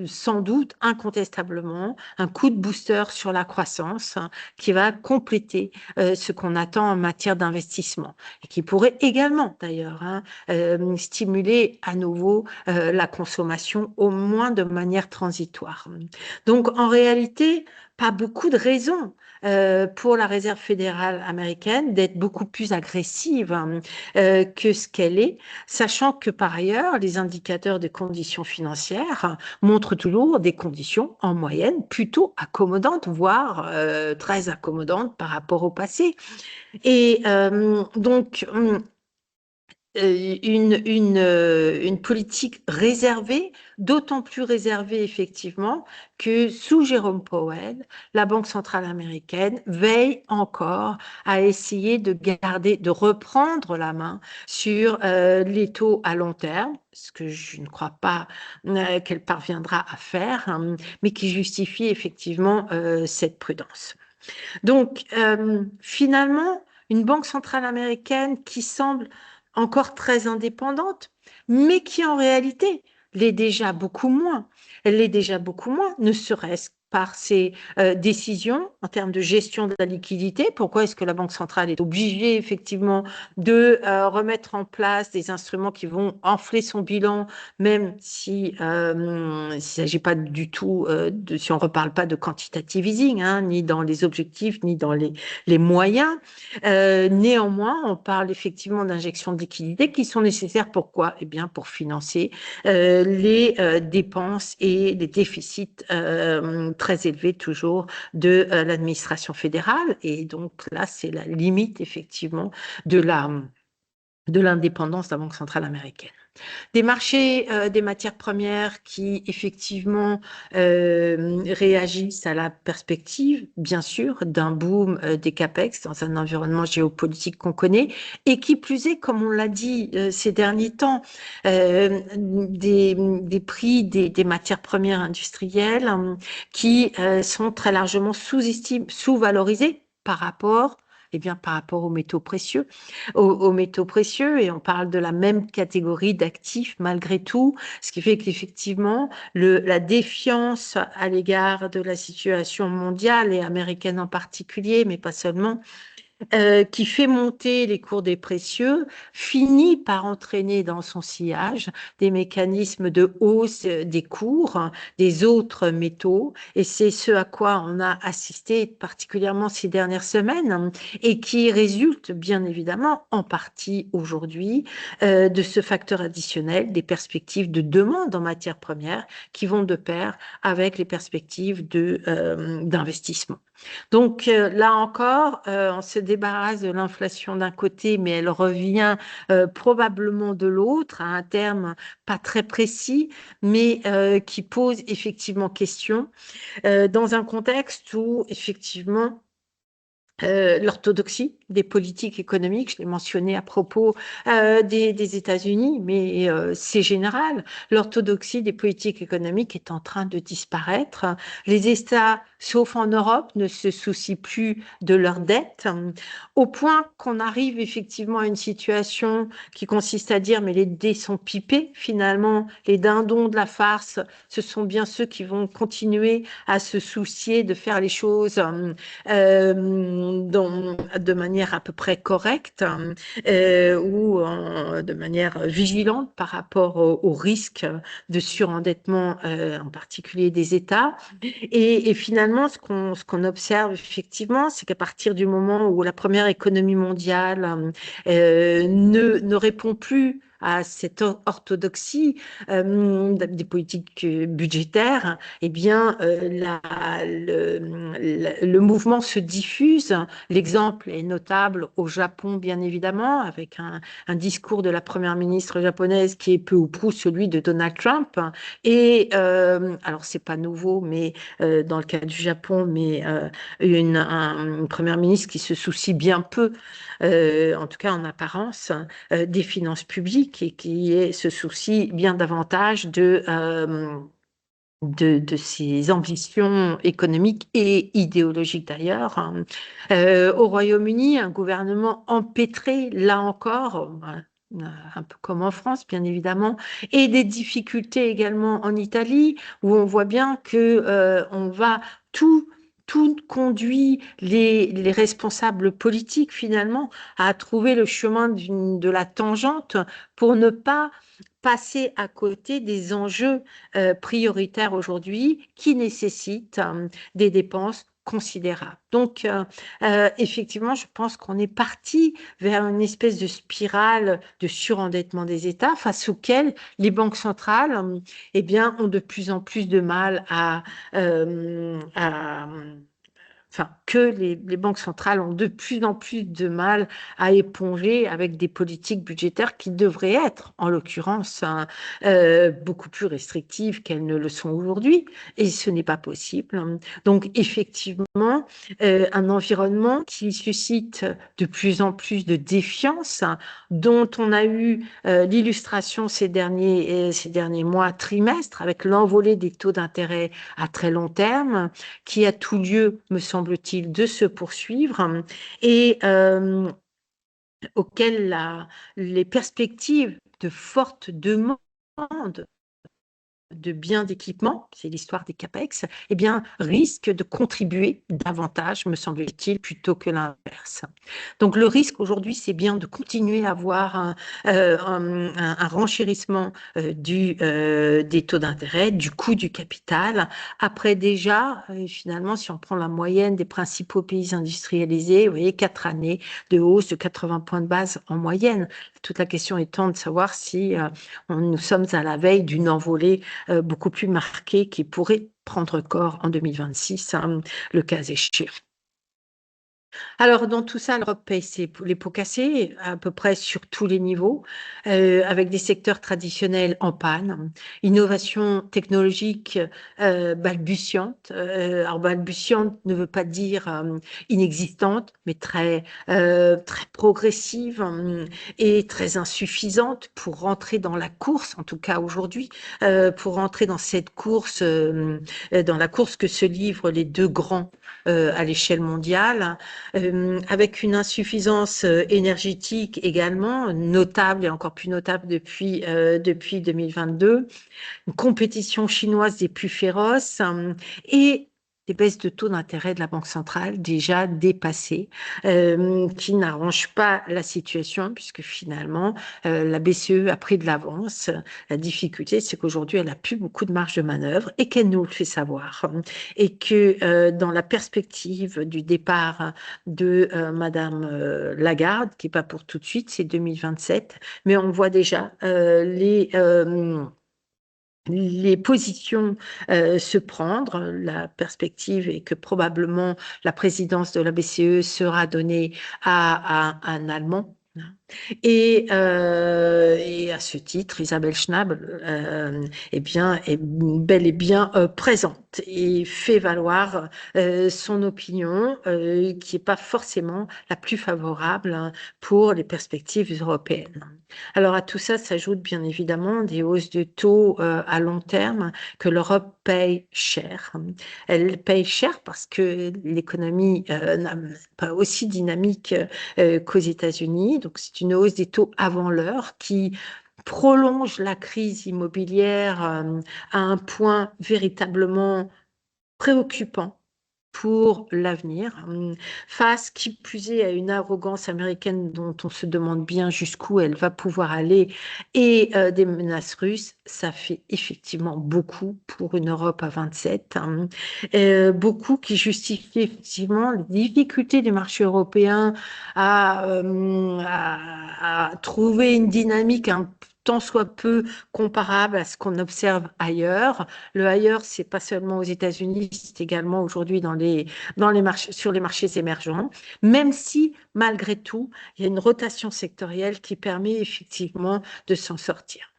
sans doute incontestablement un coup de booster sur la croissance qui va compléter ce qu'on attend en matière d'investissement et qui pourrait également d'ailleurs stimuler à nouveau la consommation au moins de manière transitoire. Donc en réalité, pas beaucoup de raisons pour la Réserve fédérale américaine d'être beaucoup plus agressive que ce qu'elle est, sachant que par ailleurs, les indicateurs de conditions financières montrent toujours des conditions en moyenne plutôt accommodantes, voire très accommodantes par rapport au passé. Et donc, une politique réservée, d'autant plus réservée effectivement que sous Jérôme Powell, la Banque centrale américaine veille encore à essayer de garder, de reprendre la main sur les taux à long terme, ce que je ne crois pas qu'elle parviendra à faire, mais qui justifie effectivement cette prudence. Donc, finalement, une banque centrale américaine qui semble encore très indépendante, mais qui en réalité l'est déjà beaucoup moins. Elle l'est déjà beaucoup moins, ne serait-ce par ses décisions en termes de gestion de la liquidité. Pourquoi est-ce que la Banque centrale est obligée effectivement de remettre en place des instruments qui vont enfler son bilan, même si il ne s'agit pas du tout, si on ne reparle pas de quantitative easing, ni dans les objectifs, ni dans les moyens. Néanmoins, on parle effectivement d'injections de liquidités qui sont nécessaires. Pourquoi? Eh bien, pour financer les dépenses et les déficits très élevés toujours de l'administration fédérale. Et donc là, c'est la limite effectivement de l'indépendance de la Banque centrale américaine. Des marchés des matières premières qui effectivement réagissent à la perspective, bien sûr, d'un boom des capex dans un environnement géopolitique qu'on connaît et qui plus est, comme on l'a dit ces derniers temps, des prix des matières premières industrielles qui sont très largement sous-valorisés par rapport par rapport aux métaux précieux, aux métaux précieux, et on parle de la même catégorie d'actifs malgré tout, ce qui fait qu'effectivement, la défiance à l'égard de la situation mondiale et américaine en particulier, mais pas seulement, qui fait monter les cours des précieux, finit par entraîner dans son sillage des mécanismes de hausse des cours des autres métaux. Et c'est ce à quoi on a assisté particulièrement ces dernières semaines et qui résulte bien évidemment en partie aujourd'hui de ce facteur additionnel des perspectives de demande en matières premières qui vont de pair avec les perspectives d'investissement. Donc là encore, on se débarrasse de l'inflation d'un côté, mais elle revient probablement de l'autre, à un terme pas très précis, mais qui pose effectivement question, dans un contexte où effectivement l'orthodoxie des politiques économiques, je l'ai mentionné à propos des États-Unis, mais c'est général. L'orthodoxie des politiques économiques est en train de disparaître. Les États, sauf en Europe, ne se soucient plus de leurs dettes, au point qu'on arrive effectivement à une situation qui consiste à dire mais les dés sont pipés. Finalement, les dindons de la farce, ce sont bien ceux qui vont continuer à se soucier de faire les choses de manière à peu près correcte ou de manière vigilante par rapport au risque de surendettement, en particulier des États. Et finalement, ce qu'on observe effectivement, c'est qu'à partir du moment où la première économie mondiale ne répond plus à cette orthodoxie des politiques budgétaires, eh bien, le mouvement se diffuse. L'exemple est notable au Japon, bien évidemment, avec un discours de la première ministre japonaise qui est peu ou prou celui de Donald Trump. Et alors, c'est pas nouveau, mais dans le cas du Japon, mais une première ministre qui se soucie bien peu, en tout cas en apparence, des finances publiques et qui se soucie bien davantage de ses ambitions économiques et idéologiques d'ailleurs. Au Royaume-Uni, un gouvernement empêtré, là encore, un peu comme en France, bien évidemment, et des difficultés également en Italie, où on voit bien que on va tout, tout conduit les responsables politiques finalement à trouver le chemin de la tangente pour ne pas passer à côté des enjeux prioritaires aujourd'hui qui nécessitent des dépenses considérables. Donc, effectivement, je pense qu'on est parti vers une espèce de spirale de surendettement des États face auquel les banques centrales, eh bien, ont de plus en plus de mal enfin, que les banques centrales ont de plus en plus de mal à éponger avec des politiques budgétaires qui devraient être, en l'occurrence, beaucoup plus restrictives qu'elles ne le sont aujourd'hui. Et ce n'est pas possible. Donc, effectivement, un environnement qui suscite de plus en plus de défiance, dont on a eu l'illustration ces derniers mois, trimestres, avec l'envolée des taux d'intérêt à très long terme, qui a tout lieu, me semble-t-il, de se poursuivre et auquel les perspectives de forte demande de biens d'équipement, c'est l'histoire des CAPEX, eh bien, risque de contribuer davantage, me semble-t-il, plutôt que l'inverse. Donc, le risque aujourd'hui, c'est bien de continuer à avoir un renchérissement des taux d'intérêt, du coût du capital. Après déjà, finalement, si on prend la moyenne des principaux pays industrialisés, vous voyez, 4 années de hausse de 80 points de base en moyenne. Toute la question étant de savoir si nous sommes à la veille d'une envolée beaucoup plus marquée qui pourrait prendre corps en 2026, hein, le cas échéant. Alors, dans tout ça, l'Europe paye les pots cassés à peu près sur tous les niveaux, avec des secteurs traditionnels en panne, innovation technologique balbutiante. Alors, balbutiante ne veut pas dire inexistante, mais très progressive et très insuffisante pour rentrer dans la course, en tout cas aujourd'hui, pour rentrer dans cette course, dans la course que se livrent les deux grands à l'échelle mondiale. Avec une insuffisance énergétique également notable et encore plus notable depuis 2022, une compétition chinoise des plus féroces et des baisses de taux d'intérêt de la Banque centrale déjà dépassées, qui n'arrangent pas la situation puisque finalement la BCE a pris de l'avance. La difficulté, c'est qu'aujourd'hui, elle n'a plus beaucoup de marge de manœuvre et qu'elle nous le fait savoir. Et que dans la perspective du départ de Madame Lagarde, qui n'est pas pour tout de suite, c'est 2027, mais on voit déjà les positions se prendre. La perspective est que probablement la présidence de la BCE sera donnée à un Allemand. Et à ce titre, Isabelle Schnabel eh bien, est bel et bien présente et fait valoir son opinion qui n'est pas forcément la plus favorable pour les perspectives européennes. Alors à tout ça s'ajoutent bien évidemment des hausses de taux à long terme que l'Europe paye cher. Elle paye cher parce que l'économie n'est pas aussi dynamique qu'aux États-Unis. Donc, c'est une hausse des taux avant l'heure qui prolonge la crise immobilière à un point véritablement préoccupant pour l'avenir, face qui plus est à une arrogance américaine dont on se demande bien jusqu'où elle va pouvoir aller et des menaces russes, ça fait effectivement beaucoup pour une Europe à 27, beaucoup qui justifie effectivement les difficultés du marché européen à trouver une dynamique un tant soit peu comparable à ce qu'on observe ailleurs. Le ailleurs, c'est pas seulement aux États-Unis, c'est également aujourd'hui sur les marchés émergents, même si, malgré tout, il y a une rotation sectorielle qui permet effectivement de s'en sortir.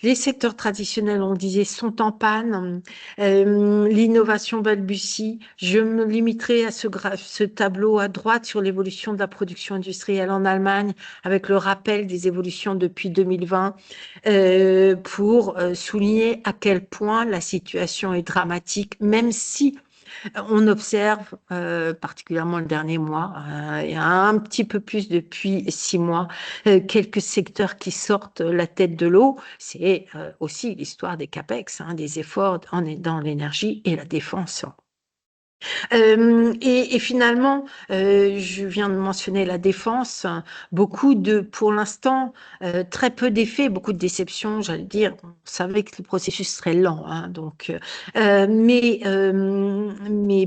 Les secteurs traditionnels, on le disait, sont en panne. L'innovation balbutie. Je me limiterai à ce tableau à droite sur l'évolution de la production industrielle en Allemagne, avec le rappel des évolutions depuis 2020, pour souligner à quel point la situation est dramatique, même si On observe, particulièrement le dernier mois, et un petit peu plus depuis 6 mois, quelques secteurs qui sortent la tête de l'eau. C'est aussi l'histoire des CAPEX, hein, des efforts dans l'énergie et la défense. Et finalement, je viens de mentionner la défense, pour l'instant, très peu d'effets, beaucoup de déceptions, j'allais dire. On savait que le processus serait lent, hein, donc, mais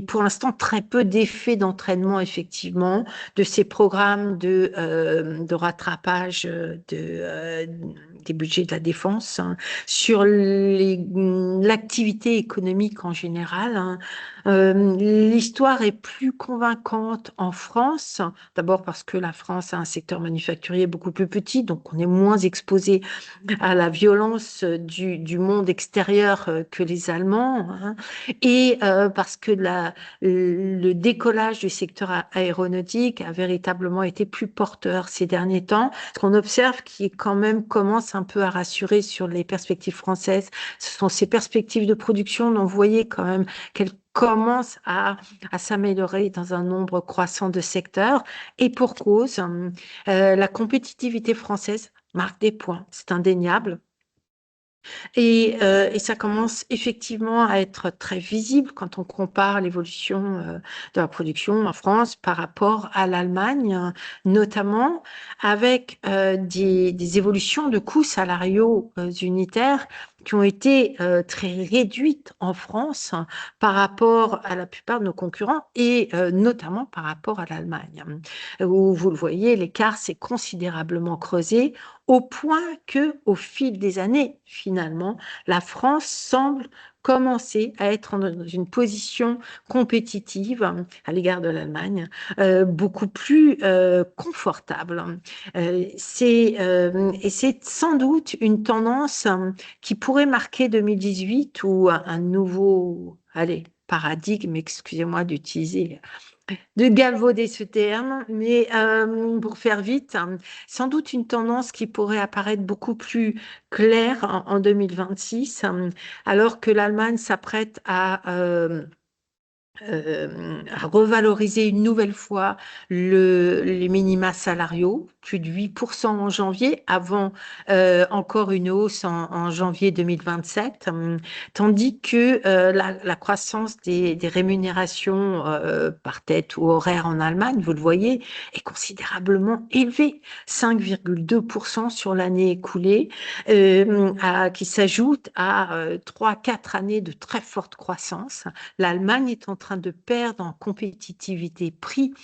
pour l'instant, très peu d'effets d'entraînement, effectivement, de ces programmes de rattrapage des budgets de la défense, hein, sur l'activité économique en général, hein. L'histoire est plus convaincante en France, d'abord parce que la France a un secteur manufacturier beaucoup plus petit, donc on est moins exposé à la violence du monde extérieur que les Allemands, hein, et parce que le décollage du secteur aéronautique a véritablement été plus porteur ces derniers temps. Ce qu'on observe qui quand même commence un peu à rassurer sur les perspectives françaises, ce sont ces perspectives de production dont vous voyez quand même qu'elles commencent à s'améliorer dans un nombre croissant de secteurs, et pour cause, la compétitivité française marque des points, c'est indéniable. Et ça commence effectivement à être très visible quand on compare l'évolution de la production en France par rapport à l'Allemagne, notamment avec des évolutions de coûts salariaux unitaires qui ont été très réduites en France par rapport à la plupart de nos concurrents et notamment par rapport à l'Allemagne, où vous le voyez, l'écart s'est considérablement creusé au point que, au fil des années, finalement, la France semble commencer à être dans une position compétitive à l'égard de l'Allemagne, beaucoup plus confortable. Et c'est sans doute une tendance qui pourrait marquer 2018 ou un nouveau, allez, paradigme, excusez-moi d'utiliser de galvauder ce terme, mais pour faire vite, sans doute une tendance qui pourrait apparaître beaucoup plus claire en 2026, alors que l'Allemagne s'apprête à revaloriser une nouvelle fois les minima salariaux, plus de 8% en janvier, avant encore une hausse en janvier 2027, tandis que la croissance des rémunérations par tête ou horaire en Allemagne, vous le voyez, est considérablement élevée, 5,2% sur l'année écoulée, qui s'ajoute à 3-4 années de très forte croissance. L'Allemagne est en train de perdre en compétitivité prix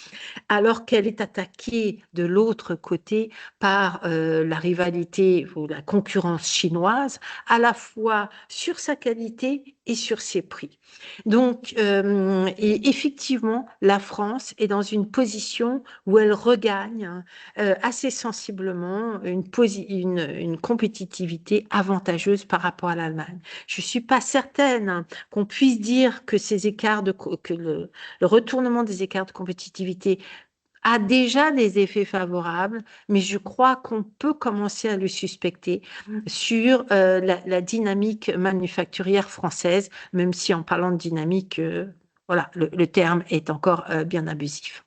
alors qu'elle est attaquée de l'autre côté par la rivalité ou la concurrence chinoise, à la fois sur sa qualité et sur ses prix. Donc, et effectivement, la France est dans une position où elle regagne assez sensiblement une compétitivité avantageuse par rapport à l'Allemagne. Je ne suis pas certaine qu'on puisse dire que que le retournement des écarts de compétitivité a déjà des effets favorables, mais je crois qu'on peut commencer à le suspecter sur la dynamique manufacturière française, même si en parlant de dynamique, voilà, le terme est encore bien abusif.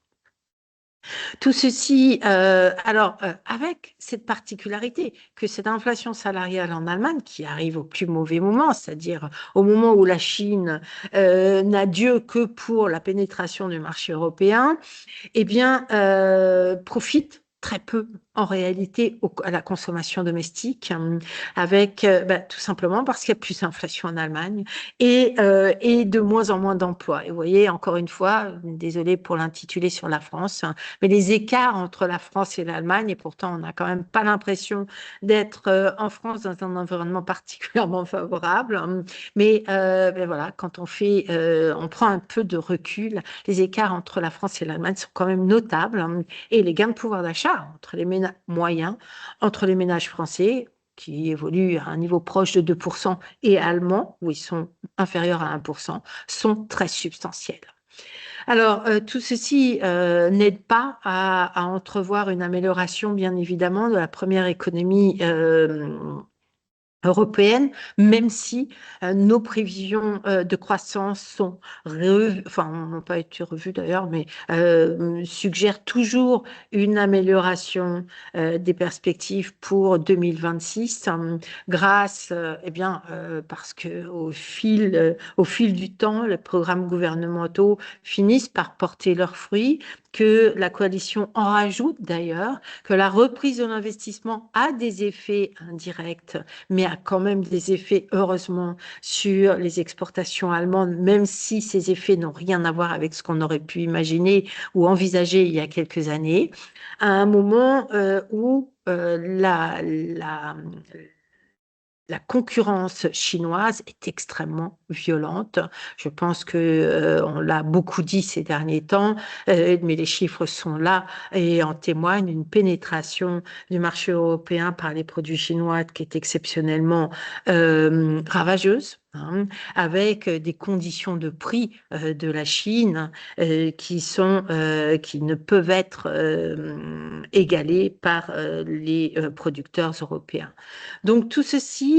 Tout ceci, avec cette particularité que cette inflation salariale en Allemagne, qui arrive au plus mauvais moment, c'est-à-dire au moment où la Chine n'a Dieu que pour la pénétration du marché européen, eh bien, profite très peu en réalité à la consommation domestique, avec tout simplement parce qu'il y a plus d'inflation en Allemagne et de moins en moins d'emplois. Et vous voyez, encore une fois, désolée pour l'intitulé sur la France, mais les écarts entre la France et l'Allemagne, et pourtant on n'a quand même pas l'impression d'être en France dans un environnement particulièrement favorable, mais voilà, quand on prend un peu de recul, les écarts entre la France et l'Allemagne sont quand même notables, et les gains de pouvoir d'achat entre les ménages moyens, entre les ménages français qui évoluent à un niveau proche de 2% et allemands, où ils sont inférieurs à 1%, sont très substantiels. Alors, tout ceci n'aide pas à entrevoir une amélioration, bien évidemment, de la première économie européenne, même si nos prévisions de croissance sont enfin, n'ont pas été revues d'ailleurs, mais suggèrent toujours une amélioration des perspectives pour 2026, grâce, eh bien, parce que au fil du temps, les programmes gouvernementaux finissent par porter leurs fruits, que la coalition en rajoute d'ailleurs, que la reprise de l'investissement a des effets indirects, mais a quand même des effets, heureusement, sur les exportations allemandes, même si ces effets n'ont rien à voir avec ce qu'on aurait pu imaginer ou envisager il y a quelques années, à un moment où la concurrence chinoise est extrêmement violente. Je pense que on l'a beaucoup dit ces derniers temps, mais les chiffres sont là et en témoignent. Une pénétration du marché européen par les produits chinois qui est exceptionnellement ravageuse, hein, avec des conditions de prix de la Chine qui ne peuvent être égalées par les producteurs européens. Donc tout ceci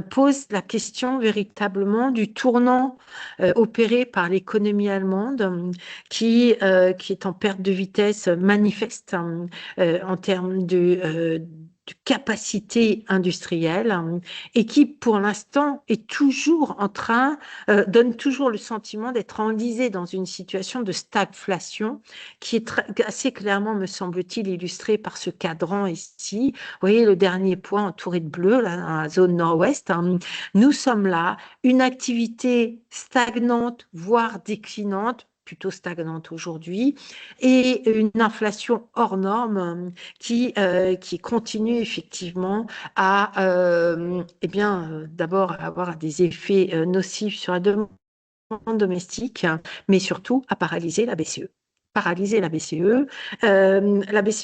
pose la question véritablement du tournant opéré par l'économie allemande qui est en perte de vitesse manifeste en termes de capacité industrielle et qui, pour l'instant, est toujours en train, donne toujours le sentiment d'être enlisé dans une situation de stagflation qui est assez clairement, me semble-t-il, illustrée par ce cadran ici. Vous voyez le dernier point entouré de bleu, là, dans la zone nord-ouest. Nous sommes là, une activité stagnante, voire déclinante, plutôt stagnante aujourd'hui, et une inflation hors norme qui continue effectivement à, eh bien, d'abord avoir des effets nocifs sur la demande domestique, mais surtout à paralyser la BCE. Paralyser la BCE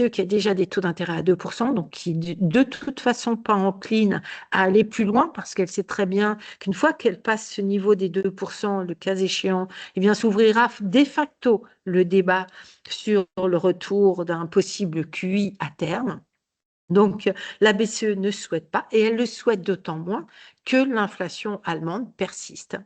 qui a déjà des taux d'intérêt à 2%, donc qui de toute façon pas encline à aller plus loin parce qu'elle sait très bien qu'une fois qu'elle passe ce niveau des 2%, le cas échéant, eh bien s'ouvrira de facto le débat sur le retour d'un possible QI à terme. Donc, la BCE ne souhaite pas, et elle le souhaite d'autant moins que l'inflation allemande persiste.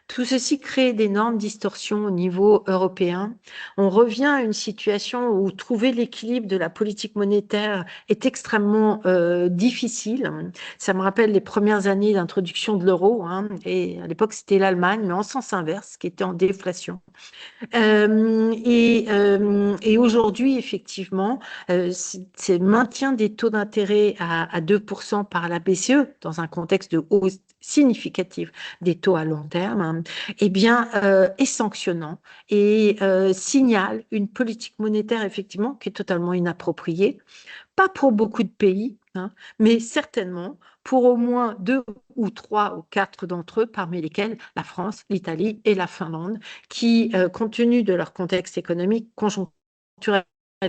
Tout ceci crée d'énormes distorsions au niveau européen. On revient à une situation où trouver l'équilibre de la politique monétaire est extrêmement difficile. Ça me rappelle les premières années d'introduction de l'euro, hein, et à l'époque c'était l'Allemagne, mais en sens inverse, qui était en déflation. Et aujourd'hui, effectivement, c'est le maintien des taux d'intérêt à 2% par la BCE dans un contexte de hausse significative des taux à long terme, hein, eh bien, est sanctionnant et signale une politique monétaire, effectivement, qui est totalement inappropriée. Pas pour beaucoup de pays, hein, mais certainement pour au moins 2 ou 3 ou 4 d'entre eux, parmi lesquels la France, l'Italie et la Finlande, qui, compte tenu de leur contexte économique conjoncturel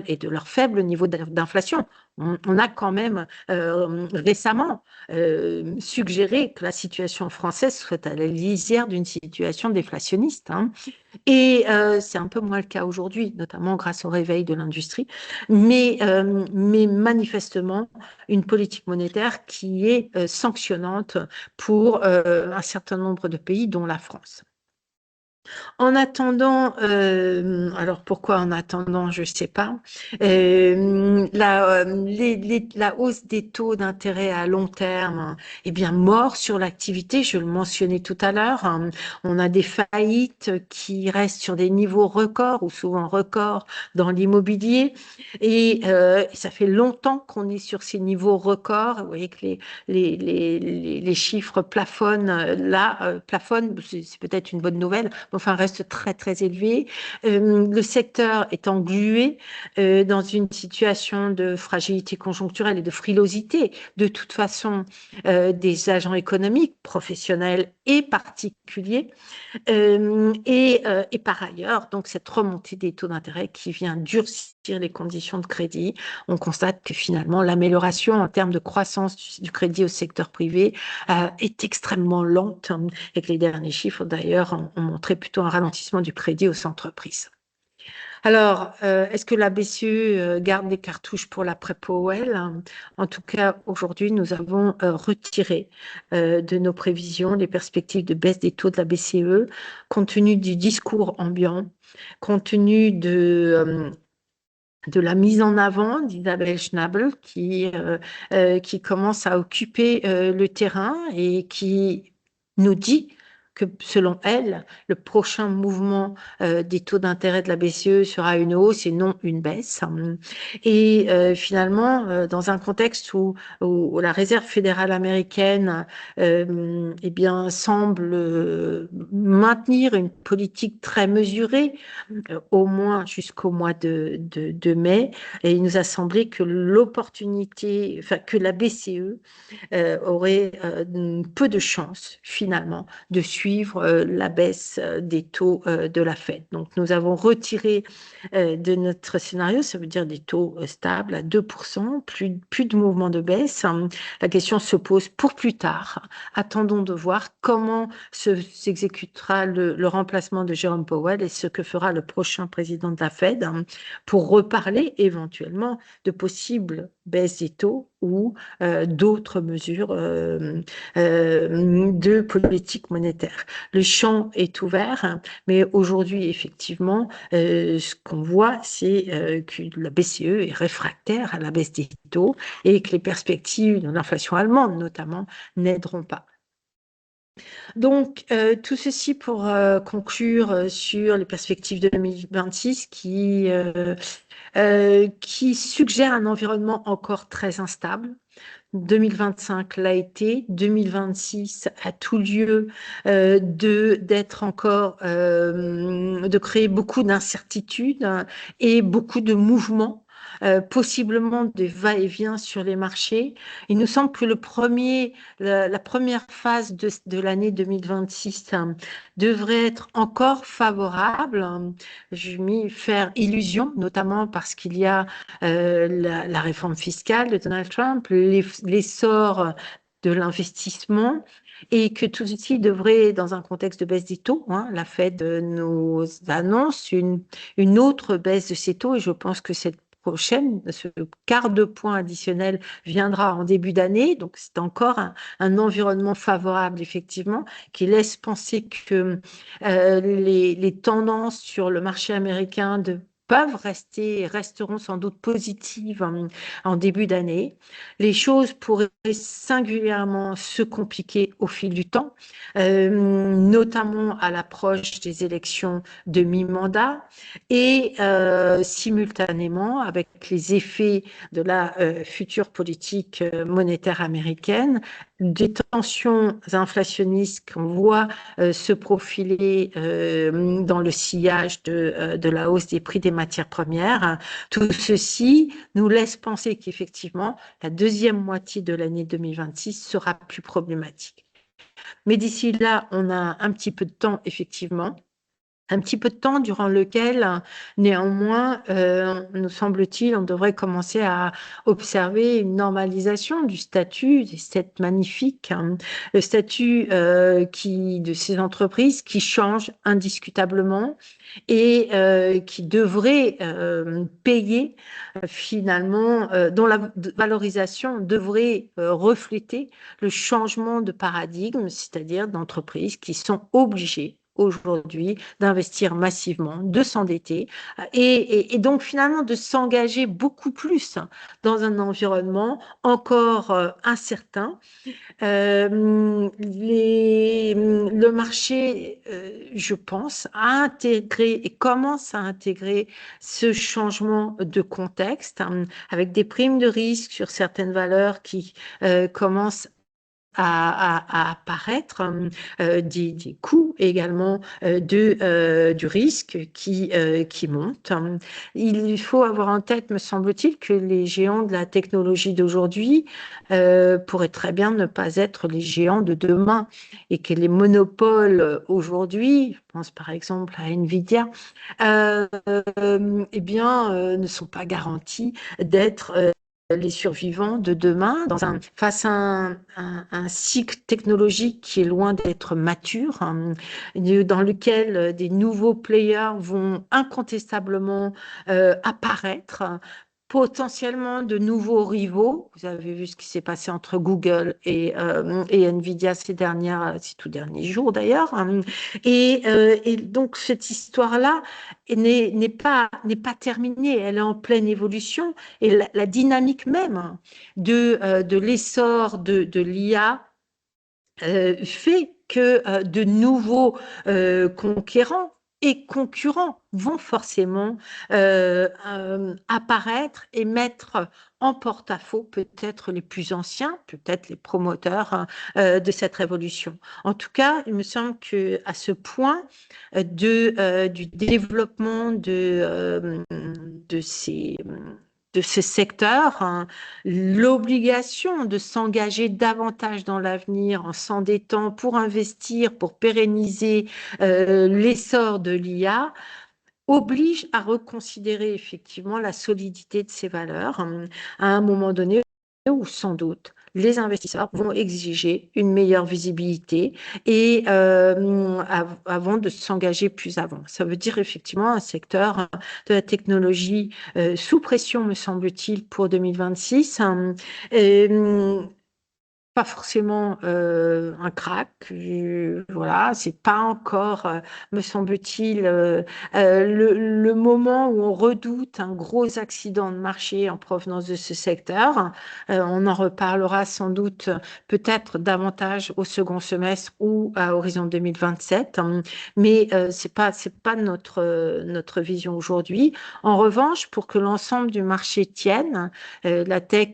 et de leur faible niveau d'inflation, on a quand même récemment suggéré que la situation française soit à la lisière d'une situation déflationniste, hein. Et c'est un peu moins le cas aujourd'hui, notamment grâce au réveil de l'industrie, mais manifestement une politique monétaire qui est sanctionnante pour un certain nombre de pays, dont la France. En attendant, alors pourquoi en attendant, je ne sais pas, la hausse des taux d'intérêt à long terme est bien mort sur l'activité, je le mentionnais tout à l'heure. On a des faillites qui restent sur des niveaux records ou souvent records dans l'immobilier et ça fait longtemps qu'on est sur ces niveaux records. Vous voyez que les chiffres plafonnent plafonnent, c'est peut-être une bonne nouvelle, mais enfin reste très très élevé. Le secteur est englué dans une situation de fragilité conjoncturelle et de frilosité de toute façon des agents économiques, professionnels et particuliers. Et par ailleurs, donc cette remontée des taux d'intérêt qui vient durcir les conditions de crédit, on constate que finalement l'amélioration en termes de croissance du crédit au secteur privé est extrêmement lente et que les derniers chiffres d'ailleurs ont montré plutôt un ralentissement du crédit aux entreprises. Alors, est-ce que la BCE garde des cartouches pour l'après-Powell? En tout cas, aujourd'hui, nous avons retiré de nos prévisions les perspectives de baisse des taux de la BCE, compte tenu du discours ambiant, compte tenu de la mise en avant d'Isabelle Schnabel qui commence à occuper le terrain et qui nous dit que selon elle, le prochain mouvement des taux d'intérêt de la BCE sera une hausse et non une baisse. Et finalement, dans un contexte où la Réserve fédérale américaine eh bien, semble maintenir une politique très mesurée, au moins jusqu'au mois de mai. Et il nous a semblé que l'opportunité, enfin que la BCE aurait peu de chances finalement de suivre la baisse des taux de la Fed. Donc nous avons retiré de notre scénario, ça veut dire des taux stables à 2%, plus de mouvement de baisse. La question se pose pour plus tard. Attendons de voir comment s'exécutera le remplacement de Jérôme Powell et ce que fera le prochain président de la Fed pour reparler éventuellement de possibles baisses des taux ou d'autres mesures de politique monétaire. Le champ est ouvert, mais aujourd'hui, effectivement, ce qu'on voit, c'est que la BCE est réfractaire à la baisse des taux et que les perspectives de l'inflation allemande, notamment, n'aideront pas. Donc, tout ceci pour conclure sur les perspectives de 2026 qui suggèrent un environnement encore très instable. 2025 l'a été, 2026 a tout lieu d'être encore, de créer beaucoup d'incertitudes et beaucoup de mouvements, possiblement des va-et-vient sur les marchés. Il nous semble que la première phase de l'année 2026 devrait être encore favorable. Je m'y faire illusion, notamment parce qu'il y a la réforme fiscale de Donald Trump, l'essor de l'investissement et que tout ceci devrait, dans un contexte de baisse des taux, la Fed nous annonce une autre baisse de ses taux et je pense que cette prochaine, ce quart de point additionnel viendra en début d'année, donc c'est encore un environnement favorable effectivement qui laisse penser que les tendances sur le marché américain peuvent rester et resteront sans doute positives en début d'année. Les choses pourraient singulièrement se compliquer au fil du temps, notamment à l'approche des élections de mi-mandat et simultanément avec les effets de la future politique monétaire américaine, des tensions inflationnistes qu'on voit se profiler dans le sillage de la hausse des prix des matières premières. Tout ceci nous laisse penser qu'effectivement, la deuxième moitié de l'année 2026 sera plus problématique. Mais d'ici là, on a un petit peu de temps, effectivement. Un petit peu de temps durant lequel, néanmoins, nous semble-t-il, on devrait commencer à observer une normalisation du statut, c'est magnifique, le statut de ces entreprises qui change indiscutablement et qui devrait payer finalement, dont la valorisation devrait refléter le changement de paradigme, c'est-à-dire d'entreprises qui sont obligées aujourd'hui d'investir massivement, de s'endetter et donc finalement de s'engager beaucoup plus dans un environnement encore incertain. Le marché, je pense, a intégré et commence à intégrer ce changement de contexte avec des primes de risque sur certaines valeurs qui commencent à apparaître, des coûts également du risque qui montent. Il faut avoir en tête, me semble-t-il, que les géants de la technologie d'aujourd'hui pourraient très bien ne pas être les géants de demain et que les monopoles aujourd'hui, je pense par exemple à Nvidia, eh bien, ne sont pas garantis d'être les survivants de demain face à un cycle technologique qui est loin d'être mature, dans lequel des nouveaux players vont incontestablement apparaître, potentiellement de nouveaux rivaux. Vous avez vu ce qui s'est passé entre Google et Nvidia ces tout derniers jours d'ailleurs. Et donc cette histoire-là n'est pas terminée, elle est en pleine évolution. Et la dynamique même de l'essor de l'IA fait que de nouveaux conquérants et concurrents vont forcément apparaître et mettre en porte-à-faux peut-être les plus anciens, peut-être les promoteurs de cette révolution. En tout cas, il me semble qu'à ce point du développement de ces secteurs, hein, l'obligation de s'engager davantage dans l'avenir en s'endettant pour investir, pour pérenniser l'essor de l'IA, oblige à reconsidérer effectivement la solidité de ces valeurs à un moment donné où sans doute les investisseurs vont exiger une meilleure visibilité et avant de s'engager plus avant. Ça veut dire effectivement un secteur de la technologie sous pression, me semble-t-il, pour 2026. Pas forcément un crack, voilà, c'est pas encore, me semble-t-il, le moment où on redoute un gros accident de marché en provenance de ce secteur. On en reparlera sans doute peut-être davantage au second semestre ou à horizon 2027, mais c'est pas notre vision aujourd'hui. En revanche, pour que l'ensemble du marché tienne, la tech,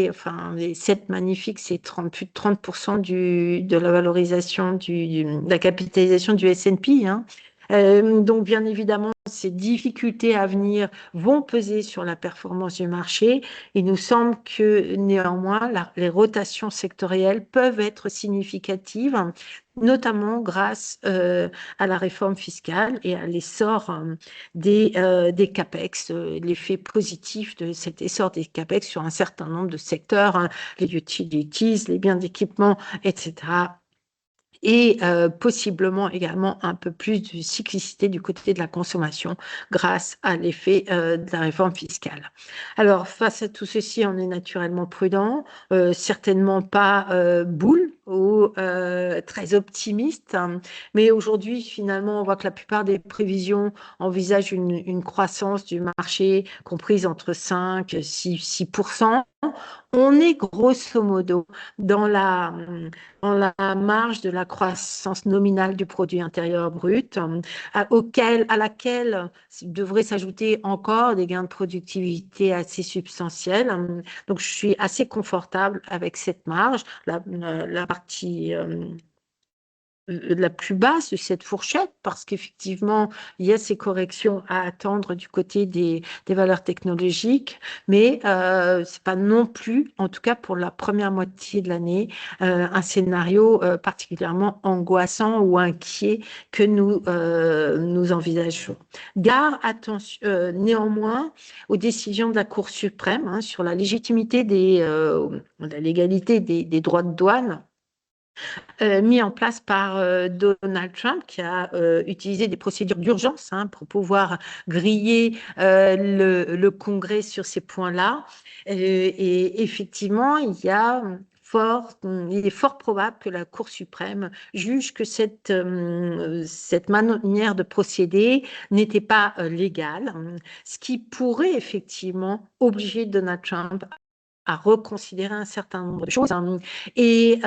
enfin, les 7 magnifiques, c'est plus de 30% de la valorisation, de la capitalisation du S&P, hein. Donc, bien évidemment, ces difficultés à venir vont peser sur la performance du marché. Il nous semble que néanmoins, les rotations sectorielles peuvent être significatives, notamment grâce à la réforme fiscale et à l'essor des CAPEX, l'effet positif de cet essor des CAPEX sur un certain nombre de secteurs, hein, les utilities, les biens d'équipement, etc. Et possiblement également un peu plus de cyclicité du côté de la consommation grâce à l'effet de la réforme fiscale. Alors, face à tout ceci, on est naturellement prudent, certainement pas boule ou très optimiste, hein, mais aujourd'hui, finalement, on voit que la plupart des prévisions envisagent une croissance du marché comprise entre 5 et 6%. On est grosso modo dans la marge de la croissance nominale du produit intérieur brut, à laquelle devraient s'ajouter encore des gains de productivité assez substantiels. Donc, je suis assez confortable avec cette marge. La partie la plus basse de cette fourchette, parce qu'effectivement, il y a ces corrections à attendre du côté des valeurs technologiques, mais ce n'est pas non plus, en tout cas pour la première moitié de l'année, un scénario particulièrement angoissant ou inquiet que nous envisageons. Gare, attention, néanmoins, aux décisions de la Cour suprême, hein, sur la légitimité la légalité des droits de douane mis en place par Donald Trump, qui a utilisé des procédures d'urgence, hein, pour pouvoir griller le Congrès sur ces points-là. Et effectivement, il est fort probable que la Cour suprême juge que cette manière de procéder n'était pas légale, ce qui pourrait effectivement obliger Donald Trump à reconsidérer un certain nombre de choses, hein, et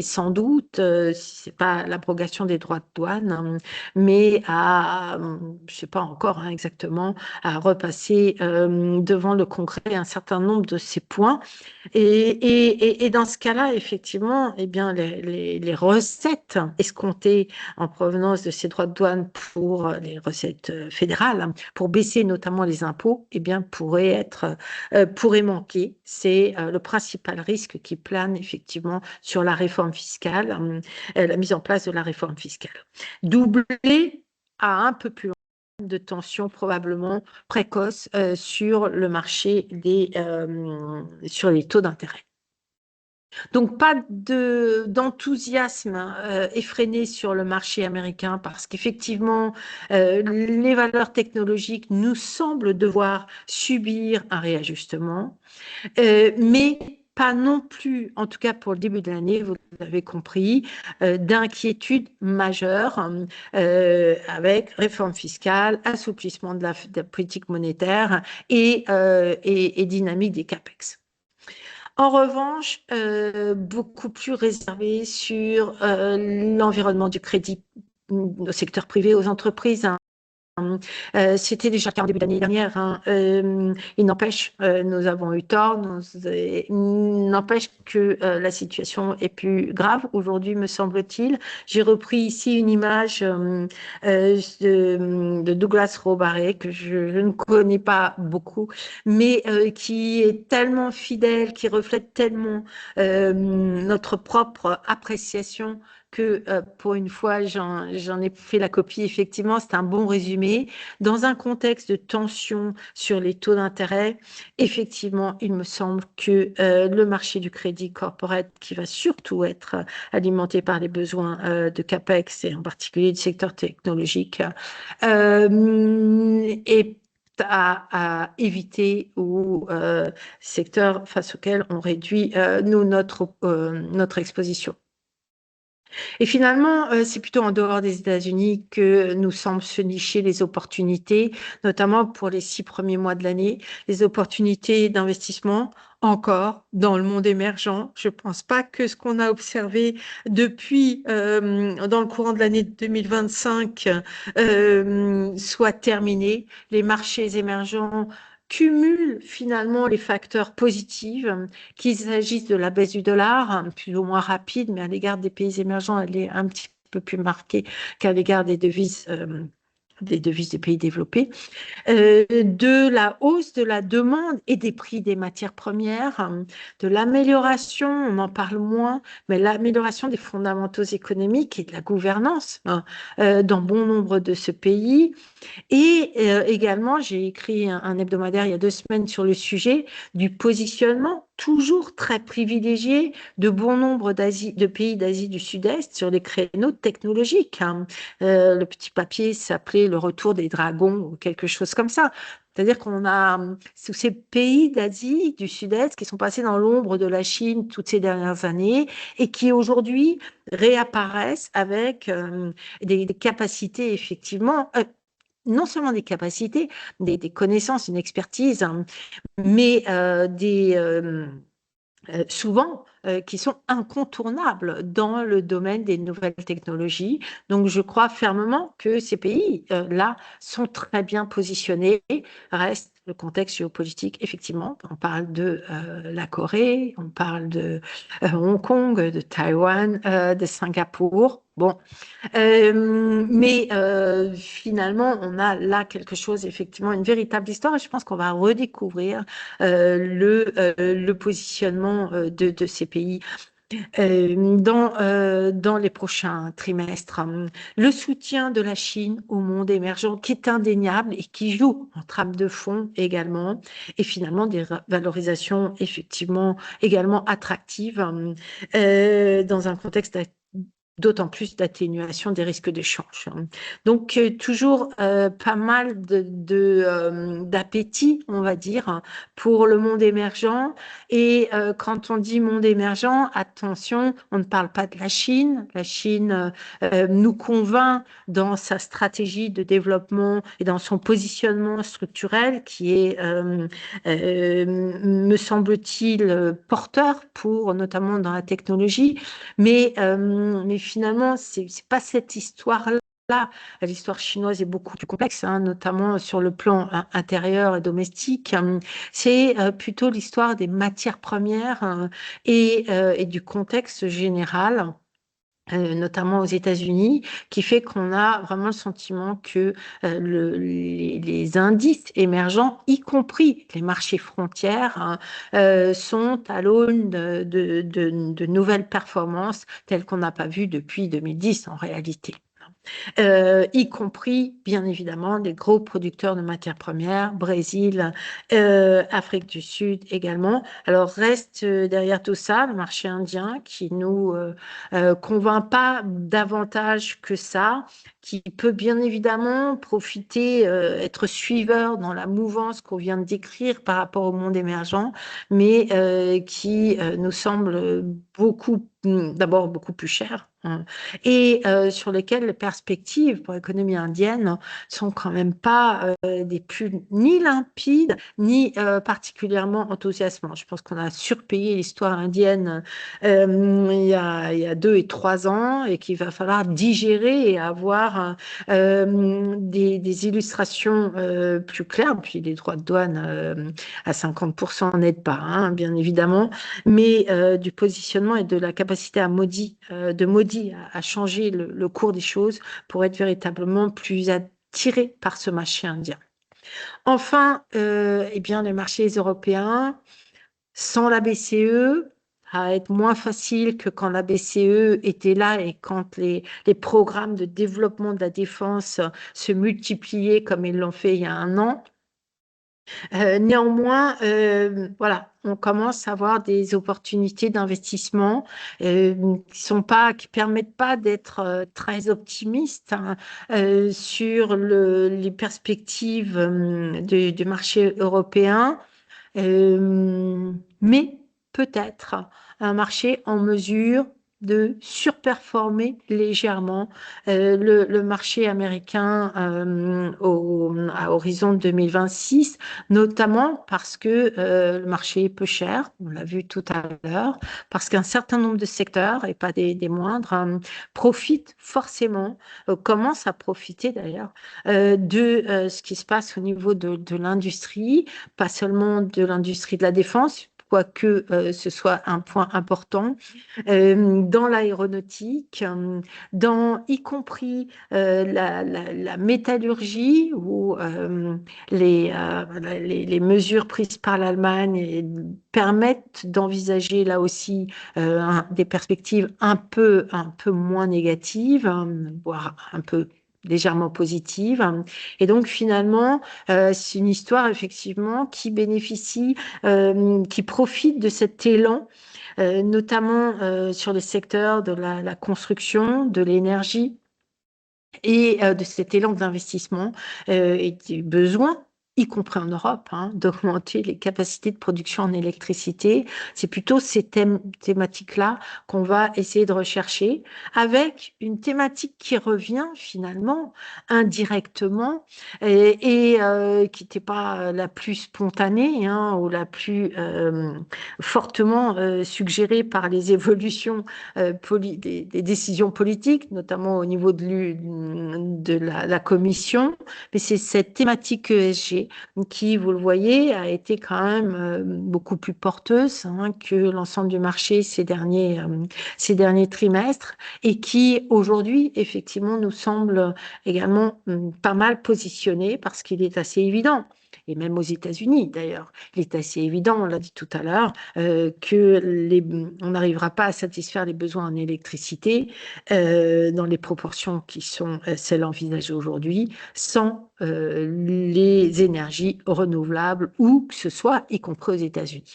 sans doute, si ce n'est pas l'abrogation des droits de douane, mais je ne sais pas encore, hein, exactement, à repasser devant le Congrès un certain nombre de ces points. Et dans ce cas-là, effectivement, eh bien, les recettes escomptées en provenance de ces droits de douane pour les recettes fédérales, hein, pour baisser notamment les impôts, eh bien, pourraient manquer. C'est le principal risque qui plane effectivement sur la réforme fiscale, la mise en place de la réforme fiscale. Doublé à un peu plus loin de tension probablement précoce sur le marché sur les taux d'intérêt. Donc, pas d'enthousiasme effréné sur le marché américain parce qu'effectivement, les valeurs technologiques nous semblent devoir subir un réajustement, mais pas non plus, en tout cas pour le début de l'année, vous l'avez compris, d'inquiétude majeure avec réforme fiscale, assouplissement de la politique monétaire et dynamique des CAPEX. En revanche, beaucoup plus réservé sur l'environnement du crédit au secteur privé, aux entreprises. C'était déjà le cas en début d'année dernière. Il n'empêche, nous avons eu tort. Il n'empêche que la situation est plus grave aujourd'hui, me semble-t-il. J'ai repris ici une image de Douglas Robaré, que je ne connais pas beaucoup, mais qui est tellement fidèle, qui reflète tellement notre propre appréciation que pour une fois, j'en ai fait la copie. Effectivement, c'est un bon résumé. Dans un contexte de tension sur les taux d'intérêt, effectivement, il me semble que le marché du crédit corporate, qui va surtout être alimenté par les besoins de CAPEX et en particulier du secteur technologique, est à éviter ou secteur face auquel on réduit notre exposition. Et finalement, c'est plutôt en dehors des États-Unis que nous semblent se nicher les opportunités, notamment pour les 6 premiers mois de l'année, les opportunités d'investissement encore dans le monde émergent. Je ne pense pas que ce qu'on a observé depuis dans le courant de l'année 2025 soit terminé. Les marchés émergents cumulent finalement les facteurs positifs, qu'il s'agisse de la baisse du dollar, plus ou moins rapide, mais à l'égard des pays émergents, elle est un petit peu plus marquée qu'à l'égard des devises des pays développés, de la hausse de la demande et des prix des matières premières, de l'amélioration, on en parle moins, mais l'amélioration des fondamentaux économiques et de la gouvernance dans bon nombre de ce pays. Et également, j'ai écrit un hebdomadaire il y a 2 semaines sur le sujet du positionnement toujours très privilégié de bon nombre de pays d'Asie du Sud-Est sur les créneaux technologiques. Le petit papier s'appelait Le retour des dragons ou quelque chose comme ça. C'est-à-dire qu'on a tous ces pays d'Asie du Sud-Est qui sont passés dans l'ombre de la Chine toutes ces dernières années et qui aujourd'hui réapparaissent avec des capacités effectivement non seulement des capacités, des connaissances, une expertise, mais souvent qui sont incontournables dans le domaine des nouvelles technologies. Donc, je crois fermement que ces pays-là sont très bien positionnés. Reste le contexte géopolitique, effectivement. On parle de la Corée, on parle de Hong Kong, de Taïwan, de Singapour. Bon, mais finalement, on a là quelque chose, effectivement, une véritable histoire. Et je pense qu'on va redécouvrir le positionnement de ces pays dans les prochains trimestres. Le soutien de la Chine au monde émergent qui est indéniable et qui joue en trame de fond également. Et finalement, des valorisations effectivement également attractives dans un contexte d'autant plus d'atténuation des risques de change. Donc, toujours pas mal d'appétit, on va dire, pour le monde émergent. Et quand on dit monde émergent, attention, on ne parle pas de la Chine. La Chine nous convainc dans sa stratégie de développement et dans son positionnement structurel qui est, me semble-t-il, porteur pour, notamment dans la technologie. Mais finalement, c'est pas cette histoire-là. L'histoire chinoise est beaucoup plus complexe, notamment sur le plan intérieur et domestique. C'est plutôt l'histoire des matières premières et du contexte général. Notamment aux États-Unis, qui fait qu'on a vraiment le sentiment que les indices émergents, y compris les marchés frontières, sont à l'aune de nouvelles performances telles qu'on n'a pas vu depuis 2010 en réalité. y compris, bien évidemment, les gros producteurs de matières premières, Brésil, Afrique du Sud également. Alors, reste derrière tout ça le marché indien qui nous convainc pas davantage que ça, qui peut bien évidemment profiter, être suiveur dans la mouvance qu'on vient de décrire par rapport au monde émergent, mais qui nous semble d'abord beaucoup plus cher, hein, et sur lesquels les perspectives pour l'économie indienne sont quand même pas des plus ni limpides ni particulièrement enthousiasmantes. Je pense qu'on a surpayé l'histoire indienne il y a 2 et 3 ans et qu'il va falloir digérer et avoir des illustrations plus claires. Puis les droits de douane à 50% n'aident pas, hein, bien évidemment, mais du positionnement et de la capacité de Modi à changer le cours des choses pour être véritablement plus attiré par ce marché indien. Enfin, eh bien, les marchés européens, sans la BCE, à être moins facile que quand la BCE était là et quand les programmes de développement de la défense se multipliaient comme ils l'ont fait il y a un an. Néanmoins, voilà, on commence à avoir des opportunités d'investissement qui permettent pas d'être très optimiste, hein, sur les perspectives du marché européen. Mais peut-être un marché en mesure de surperformer légèrement le marché américain à horizon 2026, notamment parce que le marché est peu cher, on l'a vu tout à l'heure, parce qu'un certain nombre de secteurs, et pas des moindres, profitent forcément, commencent à profiter d'ailleurs, de ce qui se passe au niveau de l'industrie, pas seulement de l'industrie de la défense, quoique ce soit un point important, dans l'aéronautique, y compris la métallurgie, où les mesures prises par l'Allemagne permettent d'envisager là aussi des perspectives un peu moins négatives, hein, voire un peu légèrement positives. Et donc finalement, c'est une histoire effectivement qui profite de cet élan, notamment sur les secteurs de la construction, de l'énergie et de cet élan d'investissement et du besoin, y compris en Europe, hein, d'augmenter les capacités de production en électricité. C'est plutôt ces thématiques-là qu'on va essayer de rechercher, avec une thématique qui revient finalement indirectement et qui n'était pas la plus spontanée, hein, ou la plus fortement suggérée par les évolutions des décisions politiques, notamment au niveau de la commission. Mais c'est cette thématique ESG qui, vous le voyez, a été quand même beaucoup plus porteuse, hein, que l'ensemble du marché ces derniers trimestres et qui, aujourd'hui, effectivement, nous semble également pas mal positionné parce qu'il est assez évident. Et même aux États-Unis, d'ailleurs, il est assez évident, on l'a dit tout à l'heure, on n'arrivera pas à satisfaire les besoins en électricité dans les proportions qui sont celles envisagées aujourd'hui, sans les énergies renouvelables, où que ce soit, y compris aux États-Unis.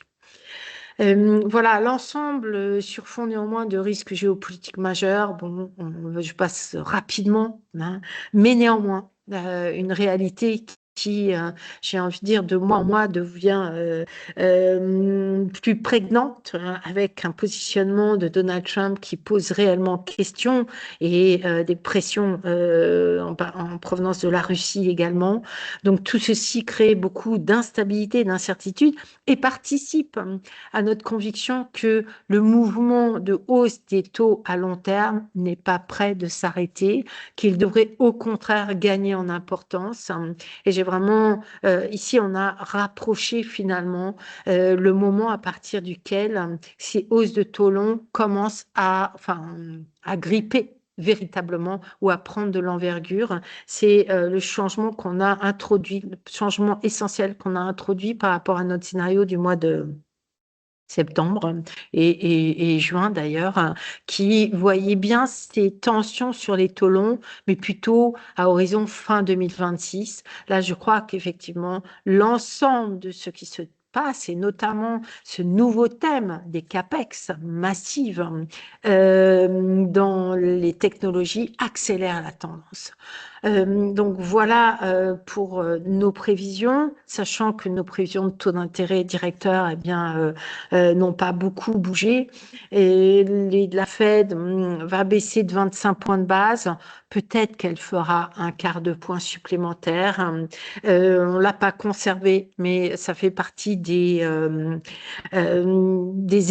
Voilà, l'ensemble sur fond néanmoins de risques géopolitiques majeurs, bon, je passe rapidement, hein, mais néanmoins, une réalité qui, j'ai envie de dire, de mois en mois devient plus prégnante, hein, avec un positionnement de Donald Trump qui pose réellement question et des pressions en provenance de la Russie également. Donc tout ceci crée beaucoup d'instabilité, d'incertitude et participe à notre conviction que le mouvement de hausse des taux à long terme n'est pas prêt de s'arrêter, qu'il devrait au contraire gagner en importance. Et j'ai vraiment, ici, on a rapproché finalement le moment à partir duquel ces hausses de taux longs commencent à gripper véritablement ou à prendre de l'envergure. C'est le changement qu'on a introduit, le changement essentiel qu'on a introduit par rapport à notre scénario du mois septembre et juin d'ailleurs, qui voyaient bien ces tensions sur les taux longs, mais plutôt à horizon fin 2026. Là, je crois qu'effectivement, l'ensemble de ce qui se passe, et notamment ce nouveau thème des CAPEX massives dans les technologies, accélère la tendance. Donc voilà pour nos prévisions, sachant que nos prévisions de taux d'intérêt directeur, eh bien, n'ont pas beaucoup bougé. Et la Fed va baisser de 25 points de base. Peut-être qu'elle fera un quart de point supplémentaire. On l'a pas conservé, mais ça fait partie des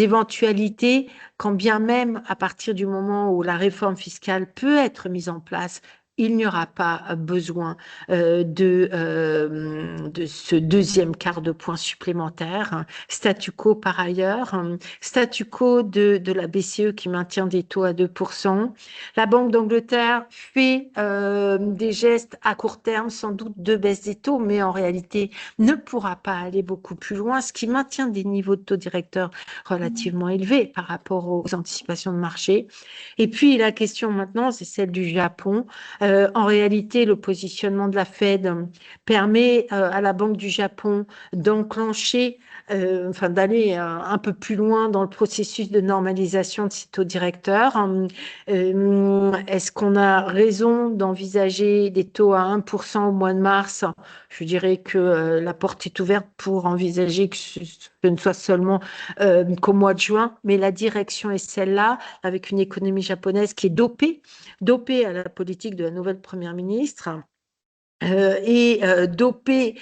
éventualités, quand bien même à partir du moment où la réforme fiscale peut être mise en place, il n'y aura pas besoin de ce deuxième quart de point supplémentaire. Statu quo par ailleurs, statu quo de la BCE qui maintient des taux à 2%. La Banque d'Angleterre fait des gestes à court terme, sans doute de baisse des taux, mais en réalité ne pourra pas aller beaucoup plus loin, ce qui maintient des niveaux de taux directeurs relativement élevés par rapport aux anticipations de marché. Et puis la question maintenant, c'est celle du Japon. En réalité, le positionnement de la Fed permet à la Banque du Japon d'enclencher, enfin d'aller un peu plus loin dans le processus de normalisation de ses taux directeurs. Est-ce qu'on a raison d'envisager des taux à 1% au mois de mars? Je dirais que la porte est ouverte pour envisager que ce ne soit seulement qu'au mois de juin, mais la direction est celle-là, avec une économie japonaise qui est dopée à la politique de la nouvelle première ministre. Et dopé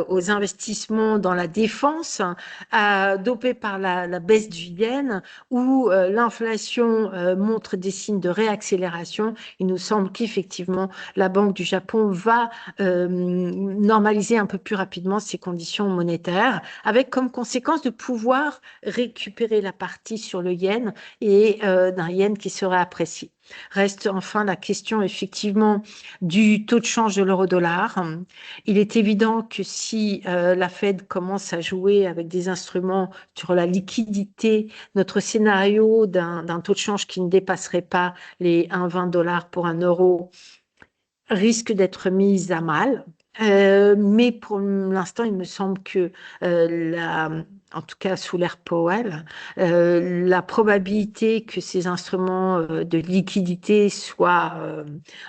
aux investissements dans la défense, dopé par la baisse du yen, où l'inflation montre des signes de réaccélération. Il nous semble qu'effectivement, la Banque du Japon va normaliser un peu plus rapidement ses conditions monétaires, avec comme conséquence de pouvoir récupérer la partie sur le yen et d'un yen qui serait apprécié. Reste enfin la question effectivement du taux de change de l'euro-dollar. Il est évident que si la Fed commence à jouer avec des instruments sur la liquidité, notre scénario d'un taux de change qui ne dépasserait pas les 1,20 $ pour un euro risque d'être mis à mal. Mais pour l'instant, il me semble que en tout cas sous l'ère Powell, la probabilité que ces instruments de liquidité soient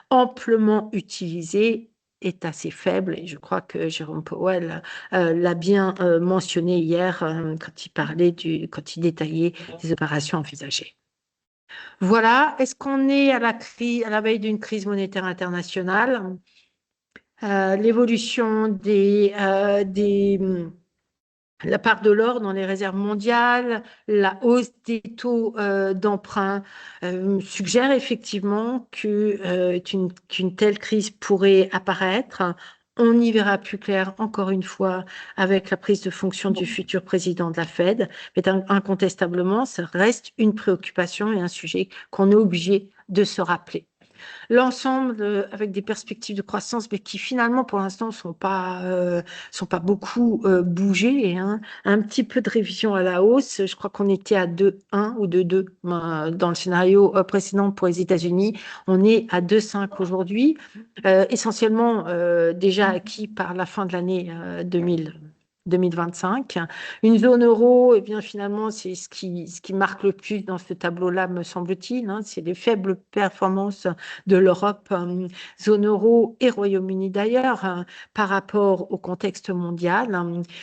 amplement utilisés est assez faible. Et je crois que Jérôme Powell l'a bien mentionné hier quand il parlait quand il détaillait les opérations envisagées. Voilà. Est-ce qu'on est à la veille d'une crise monétaire internationale? L'évolution la part de l'or dans les réserves mondiales, la hausse des taux d'emprunt suggère effectivement qu'une telle crise pourrait apparaître. On y verra plus clair encore une fois avec la prise de fonction du futur président de la Fed, mais incontestablement, ça reste une préoccupation et un sujet qu'on est obligé de se rappeler. L'ensemble avec des perspectives de croissance, mais qui finalement pour l'instant sont pas beaucoup bougées. Hein. Un petit peu de révision à la hausse. Je crois qu'on était à 2,1 ou 2,2 dans le scénario précédent pour les États-Unis. On est à 2,5 aujourd'hui, essentiellement déjà acquis par la fin de l'année 2025. Une zone euro, eh bien, finalement, c'est ce qui marque le plus dans ce tableau-là, me semble-t-il. Hein, c'est les faibles performances de l'Europe, zone euro et Royaume-Uni d'ailleurs, par rapport au contexte mondial.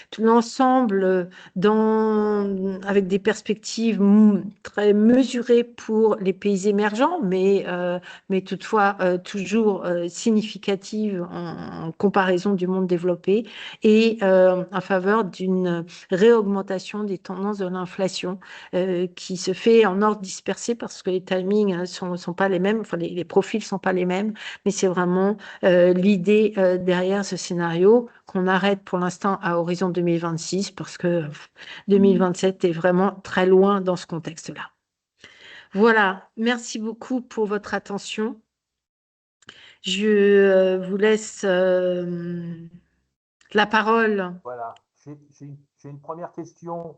Tout l'ensemble avec des perspectives très mesurées pour les pays émergents, mais toutefois toujours significatives en comparaison du monde développé et en faveur d'une réaugmentation des tendances de l'inflation qui se fait en ordre dispersé parce que les timings sont pas les mêmes, enfin les profils sont pas les mêmes, mais c'est vraiment l'idée derrière ce scénario qu'on arrête pour l'instant à horizon 2026 parce que 2027 est vraiment très loin dans ce contexte-là. Voilà, merci beaucoup pour votre attention. Je vous laisse la parole. Voilà, J'ai une première question